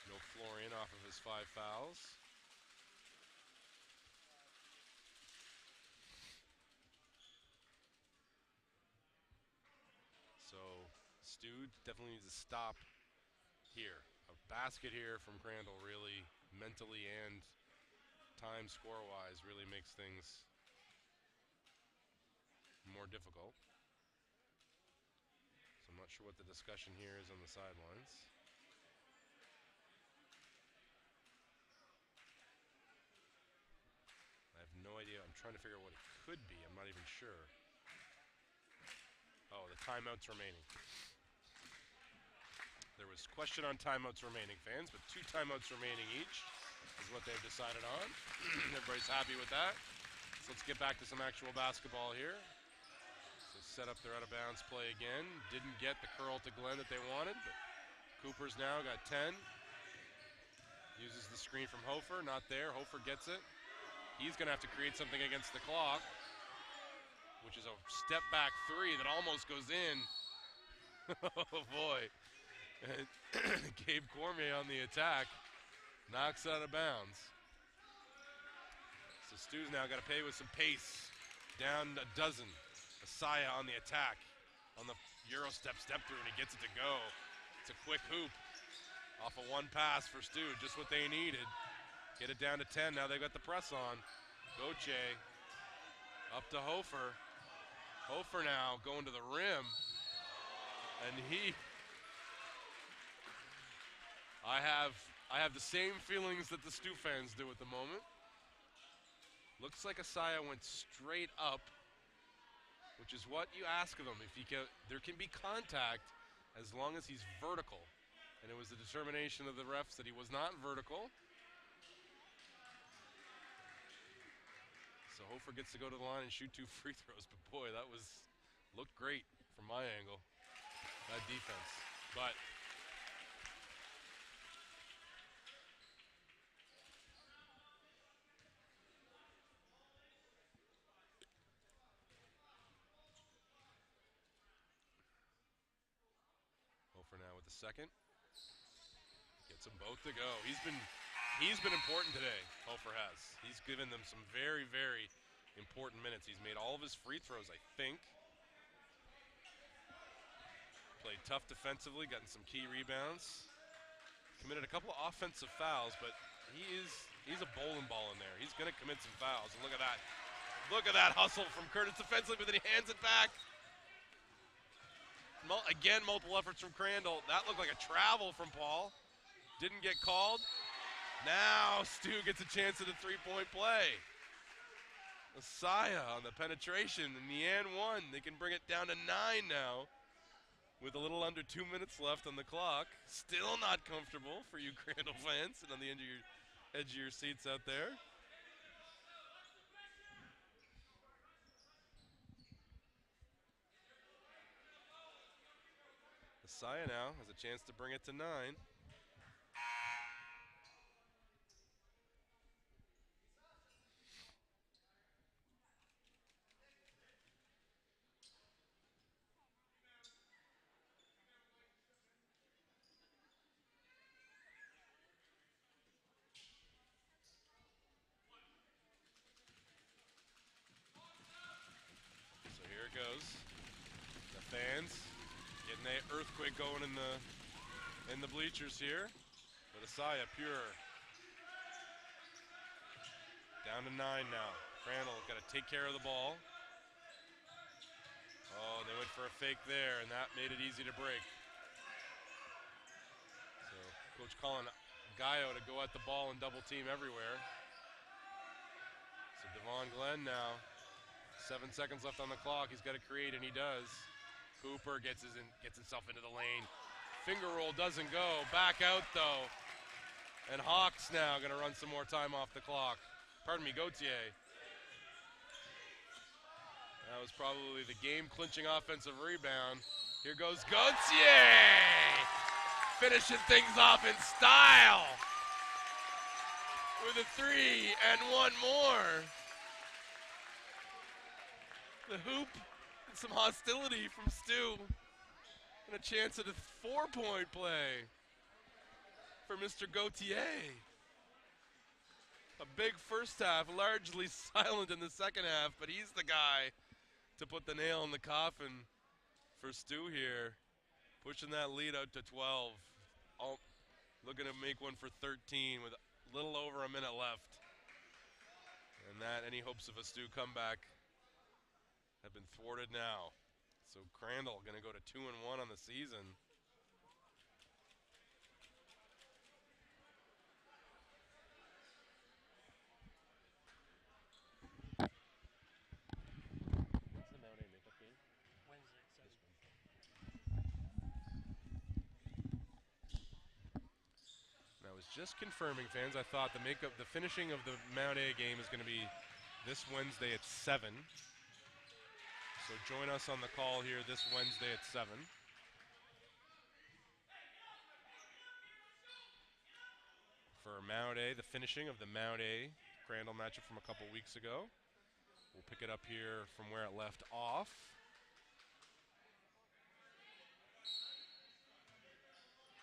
No Florian off of his 5 fouls. So Stu definitely needs to stop here. A basket here from Crandall really mentally and time score-wise really makes things more difficult. So I'm not sure what the discussion here is on the sidelines. I have no idea. I'm trying to figure out what it could be. I'm not even sure. Oh, the timeouts remaining. There was question on timeouts remaining, fans, but 2 timeouts remaining each is what they've decided on. Everybody's happy with that. So let's get back to some actual basketball here. So set up their out-of-bounds play again. Didn't get the curl to Glenn that they wanted, but Cooper's now got 10. Uses the screen from Hofer, not there. Hofer gets it. He's going to have to create something against the clock, which is a step-back 3 that almost goes in. Oh, boy. Gabe Cormier on the attack. Knocks out of bounds. So Stu's now got to pay with some pace. Down a dozen. Asaya on the attack. On the Euro step through, and he gets it to go. It's a quick hoop. Off of 1 pass for Stu. Just what they needed. Get it down to 10. Now they've got the press on. Goche up to Hofer. Hofer now going to the rim. And I have the same feelings that the Stu fans do at the moment. Looks like Asaya went straight up, which is what you ask of him. If he can, there can be contact as long as he's vertical. And it was the determination of the refs that he was not vertical. So Hofer gets to go to the line and shoot 2 free throws, but boy, that looked great from my angle, that defense. But Hofer now with the second. Gets them both to go. He's been important today, Hofer has. He's given them some very, very important minutes. He's made all of his free throws, I think. Played tough defensively, gotten some key rebounds. Committed a couple of offensive fouls, but he's a bowling ball in there. He's going to commit some fouls, and look at that. Look at that hustle from Curtis defensively, but then he hands it back. Again, multiple efforts from Crandall. That looked like a travel from Paul. Didn't get called. Now Stu gets a chance at a 3-point play. Asaya on the penetration and the and 1. They can bring it down to 9 now with a little under 2 minutes left on the clock. Still not comfortable for you Crandall fans and on the edge of your seats out there. Asaya now has a chance to bring it to 9. goes. The fans getting the earthquake going in the bleachers here. But Asaya, pure. Down to 9 now. Crandall got to take care of the ball. Oh, they went for a fake there, and that made it easy to break. So Coach calling Gaio to go at the ball and double team everywhere. So Devon Glenn now, 7 seconds left on the clock. He's got to create, and he does. Cooper gets himself into the lane. Finger roll doesn't go. Back out though. And Hawks now going to run some more time off the clock. Pardon me, Gauthier. That was probably the game-clinching offensive rebound. Here goes Gauthier! Finishing things off in style! With a 3 and one more. The hoop and some hostility from Stu. And a chance at a 4-point play for Mr. Gauthier. A big first half, largely silent in the second half, but he's the guy to put the nail in the coffin for Stu here. Pushing that lead out to 12. Looking to make one for 13 with a little over a minute left. And that any hopes of a Stu comeback have been thwarted now. So Crandall gonna go to 2-1 on the season. Just confirming, fans, I thought the finishing of the Mount A game is going to be this Wednesday at 7. So join us on the call here this Wednesday at 7. For Mount A, the finishing of the Mount A Crandall matchup from a couple weeks ago. We'll pick it up here from where it left off.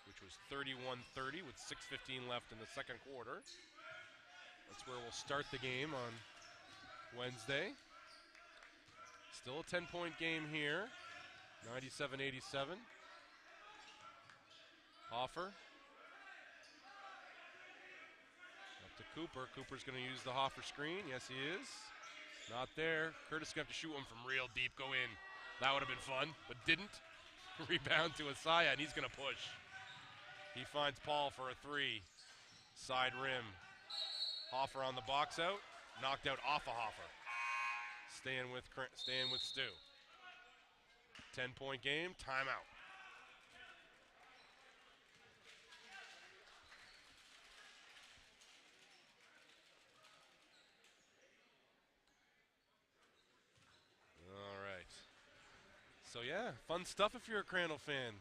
Which was 31-30 with 6:15 left in the second quarter. That's where we'll start the game on Wednesday. Still a 10-point game here, 97-87. Hoffer. Up to Cooper. Cooper's going to use the Hoffer screen. Yes, he is. Not there. Curtis going to have to shoot one from real deep. Go in. That would have been fun, but didn't. Rebound to Asaya, and he's going to push. He finds Paul for a 3. Side rim. Hoffer on the box out. Knocked out off of Hoffer. Staying with Stu. 10-point game. Timeout. All right. So yeah, fun stuff if you're a Crandall fan.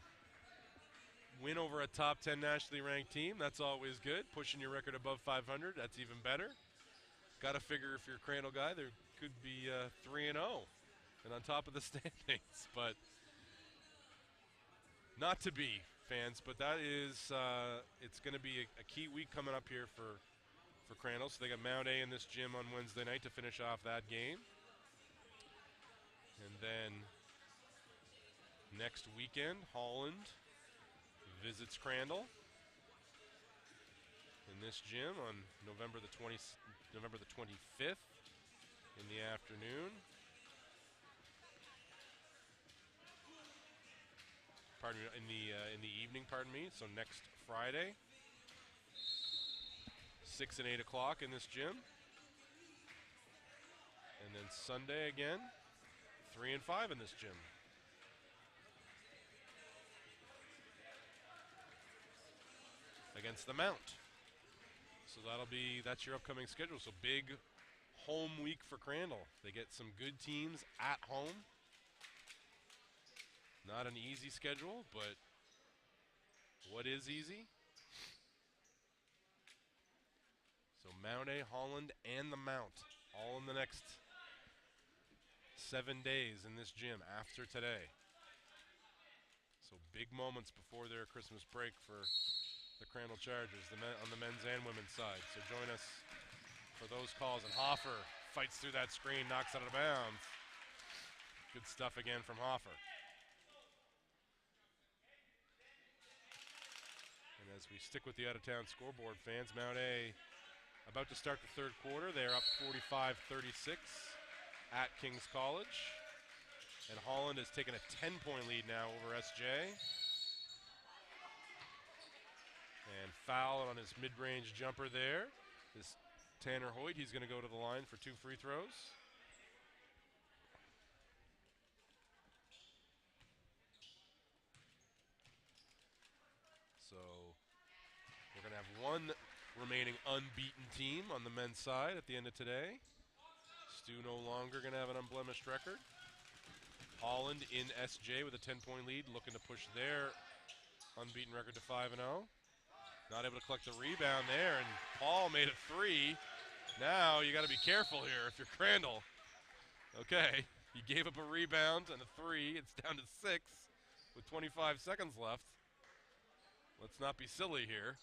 Win over a top 10 nationally ranked team, that's always good. Pushing your record above 500, that's even better. Got to figure if you're a Crandall guy, there could be 3-0 and on top of the standings. But not to be, fans, but that is, it's going to be a key week coming up here for Crandall. So they got Mount A in this gym on Wednesday night to finish off that game. And then next weekend, Holland visits Crandall in this gym on November the 25th in the afternoon. Pardon me, in the evening. Pardon me. So next Friday, 6 and 8 o'clock in this gym, and then Sunday again, 3 and 5 in this gym. Against the Mount. So that's your upcoming schedule. So big home week for Crandall. They get some good teams at home. Not an easy schedule, but what is easy? So Mount A, Holland, and the Mount all in the next 7 days in this gym after today. So big moments before their Christmas break for the Crandall Chargers, on the men's and women's side. So join us for those calls. And Hoffer fights through that screen, knocks it out of bounds. Good stuff again from Hoffer. And as we stick with the out-of-town scoreboard, fans, Mount A about to start the third quarter. They're up 45-36 at King's College. And Holland has taken a 10-point lead now over SJ. And foul on his mid-range jumper there is Tanner Hoyt. He's going to go to the line for 2 free throws. So we're going to have one remaining unbeaten team on the men's side at the end of today. STU no longer going to have an unblemished record. Holland in SJ with a 10-point lead, looking to push their unbeaten record to 5-0. Not able to collect the rebound there, and Paul made a 3. Now you got to be careful here if you're Crandall. Okay, he gave up a rebound and a 3. It's down to 6 with 25 seconds left. Let's not be silly here.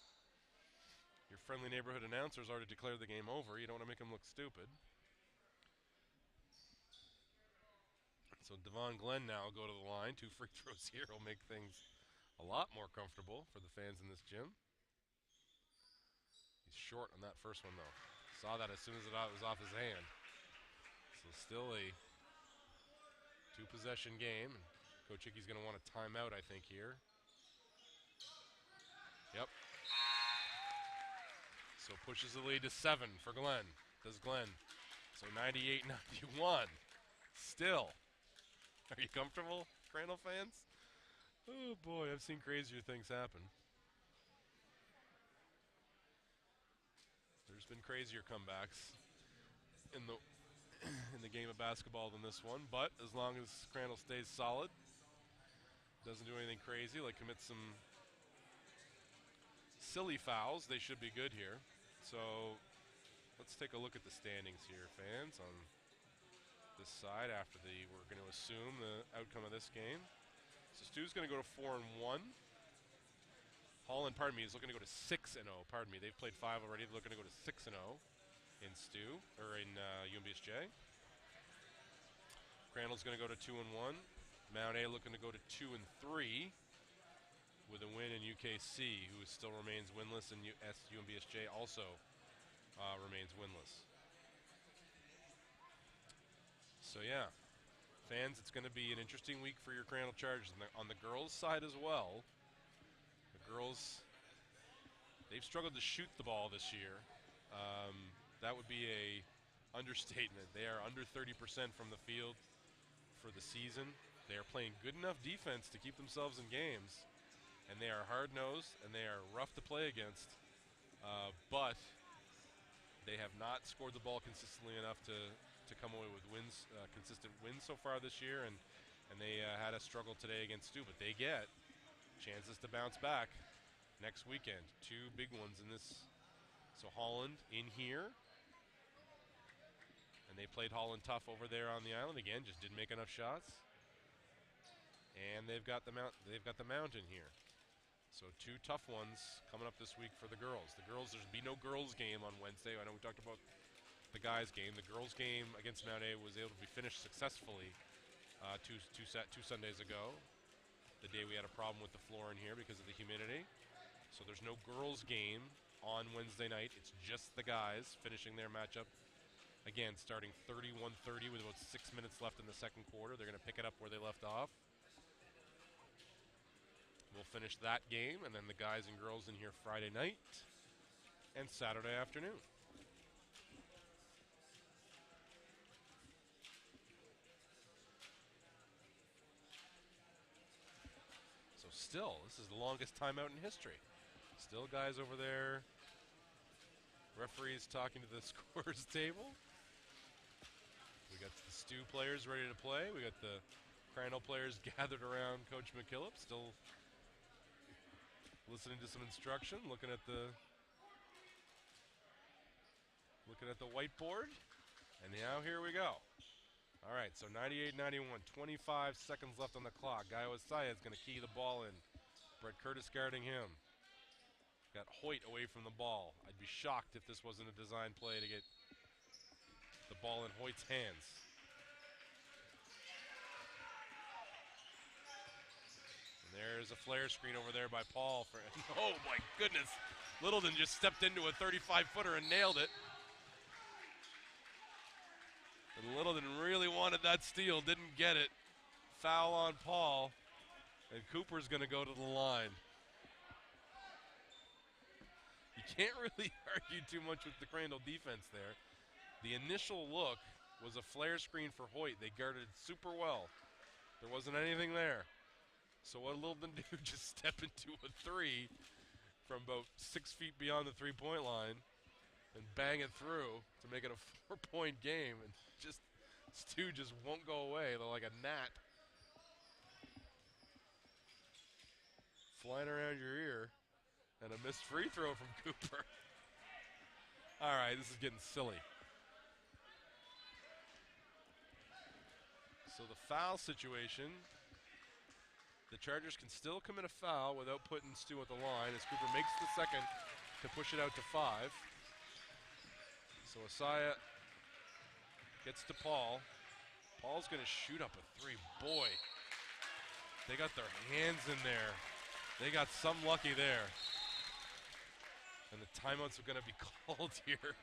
Your friendly neighborhood announcer's already declared the game over. You don't want to make him look stupid. So Devon Glenn now will go to the line. 2 free throws here will make things a lot more comfortable for the fans in this gym. He's short on that first one, though. Saw that as soon as it was off his hand. So still a 2-possession game. And Coach Hickey's going to want a timeout, I think, here. Yep. So pushes the lead to 7 for Glenn. Does Glenn. So 98-91. Still. Are you comfortable, Crandall fans? Oh boy, I've seen crazier things happen. There's been crazier comebacks in the game of basketball than this one, but as long as Crandall stays solid, doesn't do anything crazy, like commit some silly fouls, they should be good here. So let's take a look at the standings here, fans, on this side after we're going to assume the outcome of this game. So STU's going to go to 4-1. Holland, is looking to go to 6-0. Pardon me, they've played 5 already. They're looking to go to 6-0 in STU or in UMBSJ. Crandall's going to go to 2-1. Mount A looking to go to 2-3 with a win in UKC, who still remains winless, and UMBSJ also remains winless. So yeah, fans, it's going to be an interesting week for your Crandall Chargers. On the girls' side as well, the girls, they've struggled to shoot the ball this year. That would be a understatement. They are under 30% from the field for the season. They are playing good enough defense to keep themselves in games, and they are hard-nosed, and they are rough to play against. But they have not scored the ball consistently enough to come away with wins, consistent wins so far this year, and they had a struggle today against STU, but they get chances to bounce back next weekend. 2 big ones in this. So Holland in here, and they played Holland tough over there on the island again, just didn't make enough shots. And they've got the mountain here. So 2 tough ones coming up this week for the girls. The girls, there'll be no girls game on Wednesday. I know we talked about the guys' game. The girls' game against Mount A was able to be finished successfully two Sundays ago, the day we had a problem with the floor in here because of the humidity. So there's no girls' game on Wednesday night. It's just the guys finishing their matchup. Again, starting 31-30 with about 6 minutes left in the second quarter. They're going to pick it up where they left off. We'll finish that game, and then the guys and girls in here Friday night and Saturday afternoon. So still, this is the longest timeout in history. Still guys over there. Referees talking to the scorers table. We got the STU players ready to play. We got the Crandall players gathered around Coach McKillop, still listening to some instruction, looking at the whiteboard. And now here we go. All right, so 98-91, 25 seconds left on the clock. Gaio Asaya is going to key the ball in. Brett Curtis guarding him. Got Hoyt away from the ball. I'd be shocked if this wasn't a design play to get the ball in Hoyt's hands. There's a flare screen over there by Paul. Oh, my goodness. Littleton just stepped into a 35-footer and nailed it. And Littleton really wanted that steal, didn't get it. Foul on Paul. And Cooper's going to go to the line. You can't really argue too much with the Crandall defense there. The initial look was a flare screen for Hoyt. They guarded super well. There wasn't anything there. So what did Littleton do? Just step into a three from about 6 feet beyond the three-point line and bang it through to make it a 4-point game. And just Stu just won't go away. They're like a gnat flying around your ear. And a missed free throw from Cooper. All right, this is getting silly. So the foul situation, the Chargers can still commit a foul without putting Stu at the line as Cooper makes the second to push it out to 5. So Asaya gets to Paul. Paul's going to shoot up a three. Boy, they got their hands in there. They got some lucky there. And the timeouts are going to be called here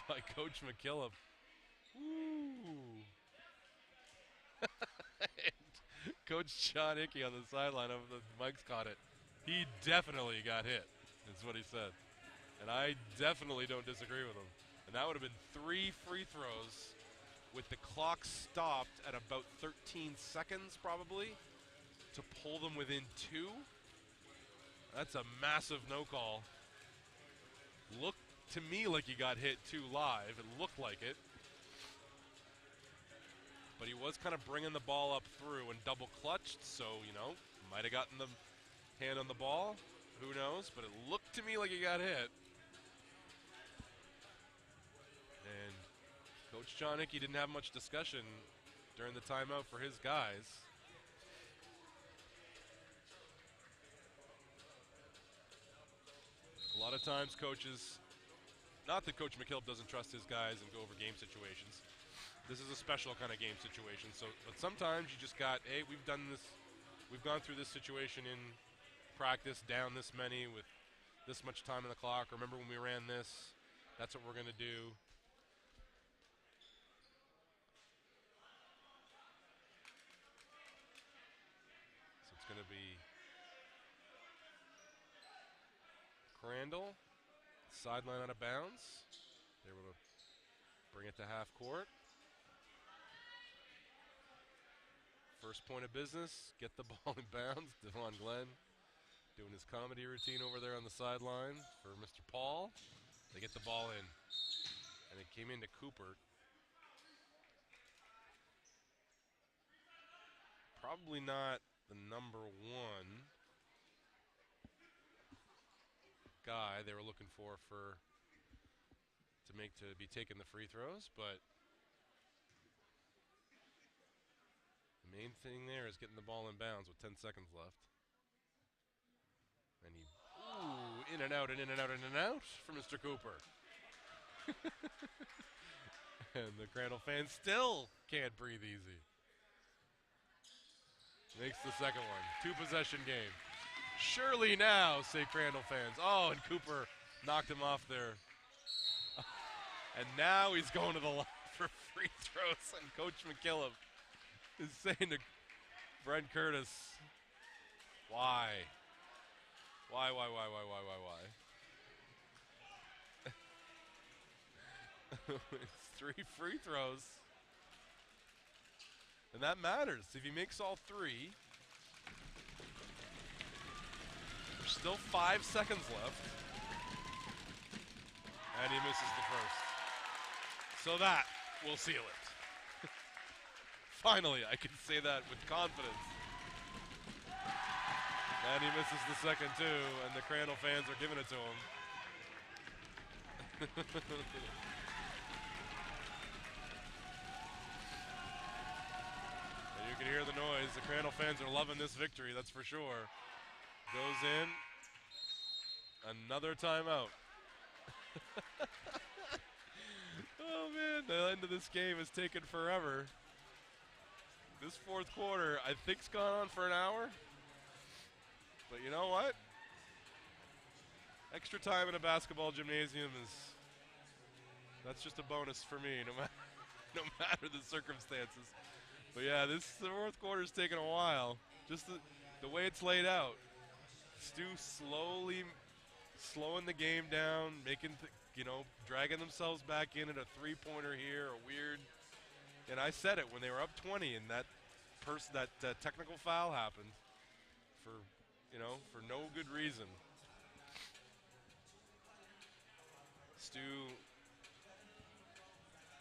by Coach McKillop. Ooh. And Coach John Hickey on the sideline of the Mike's caught it. He definitely got hit, is what he said. And I definitely don't disagree with him. And that would have been 3 free throws with the clock stopped at about 13 seconds probably to pull them within 2. That's a massive no call. Looked to me like he got hit too live. It looked like it. But he was kind of bringing the ball up through and double clutched, so, you know, might have gotten the hand on the ball. Who knows? But it looked to me like he got hit. And Coach John Hickey didn't have much discussion during the timeout for his guys. A lot of times coaches, not that Coach McKillop doesn't trust his guys and go over game situations. This is a special kind of game situation. So, but sometimes you just got, hey, we've done this, we've gone through this situation in practice, down this many with this much time on the clock. Remember when we ran this? That's what we're going to do. So it's going to be Crandall, sideline out of bounds. They were to bring it to half court. First point of business, get the ball in bounds. Devon Glenn doing his comedy routine over there on the sideline for Mr. Paul. They get the ball in, and it came into Cooper. Probably not the number 1 guy they were looking for to be taking the free throws, but the main thing there is getting the ball in bounds with 10 seconds left. And he, ooh, in and out and in and out and in and out for Mr. Cooper. And the Crandall fans still can't breathe easy. Makes the second one. 2-possession game. Surely now, say Crandall fans. Oh, and Cooper knocked him off there. And now he's going to the line for free throws. And Coach McKillop is saying to Brent Curtis, why? Why? It's 3 free throws. And that matters. If he makes all 3, there's still 5 seconds left. And he misses the first. So that will seal it. Finally, I can say that with confidence. And he misses the second too, and the Crandall fans are giving it to him. And you can hear the noise. The Crandall fans are loving this victory, that's for sure. Goes in. Another timeout. Oh man, the end of this game is taking forever. This fourth quarter, I think's gone on for an hour. But you know what? Extra time in a basketball gymnasium that's just a bonus for me, no matter the circumstances. But yeah, the fourth quarter's taking a while. Just the way it's laid out. STU slowing the game down, dragging themselves back in at a three-pointer here, a weird. And I said it when they were up 20, and that technical foul happened for no good reason. STU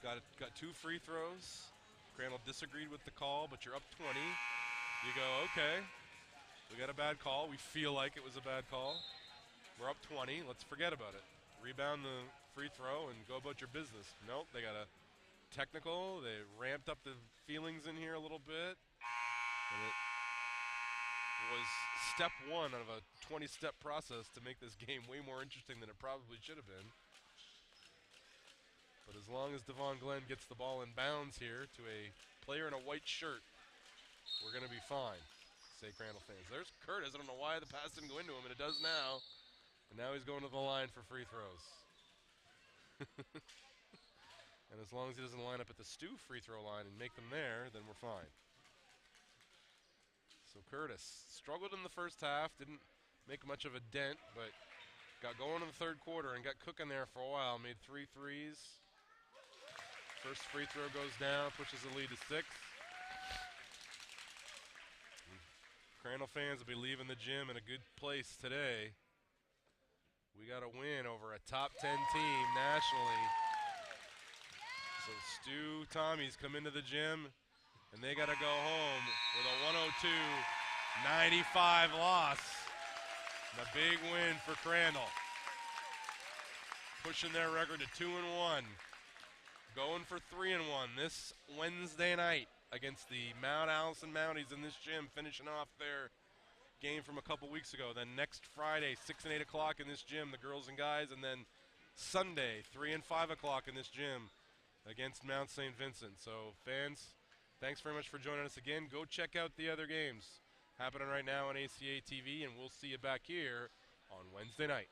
got 2 free throws. Crandall disagreed with the call, but you're up 20. You go, okay, we got a bad call. We feel like it was a bad call. We're up 20. Let's forget about it. Rebound the free throw and go about your business. Nope, they got a technical. They ramped up the feelings in here a little bit. And it was step 1 out of a 20-step process to make this game way more interesting than it probably should have been. But as long as Devon Glenn gets the ball in bounds here to a player in a white shirt, we're going to be fine, say Crandall fans. There's Curtis. I don't know why the pass didn't go into him, and it does now. And now he's going to the line for free throws. And as long as he doesn't line up at the STU free throw line and make them there, then we're fine. So Curtis struggled in the first half, didn't make much of a dent, but got going in the third quarter and got cooking there for a while. Made 3 threes. First free throw goes down, pushes the lead to 6. Crandall fans will be leaving the gym in a good place today. We got a win over a top 10 team nationally. So STU Tommies come into the gym, and they got to go home with a 102-95 loss. And a big win for Crandall. Pushing their record to 2-1. Going for 3-1 this Wednesday night against the Mount Allison Mounties in this gym, finishing off their game from a couple weeks ago. Then next Friday, 6 and 8 o'clock in this gym, the girls and guys, and then Sunday, 3 and 5 o'clock in this gym against Mount St. Vincent. So fans, thanks very much for joining us again. Go check out the other games happening right now on ACAA TV, and we'll see you back here on Wednesday night.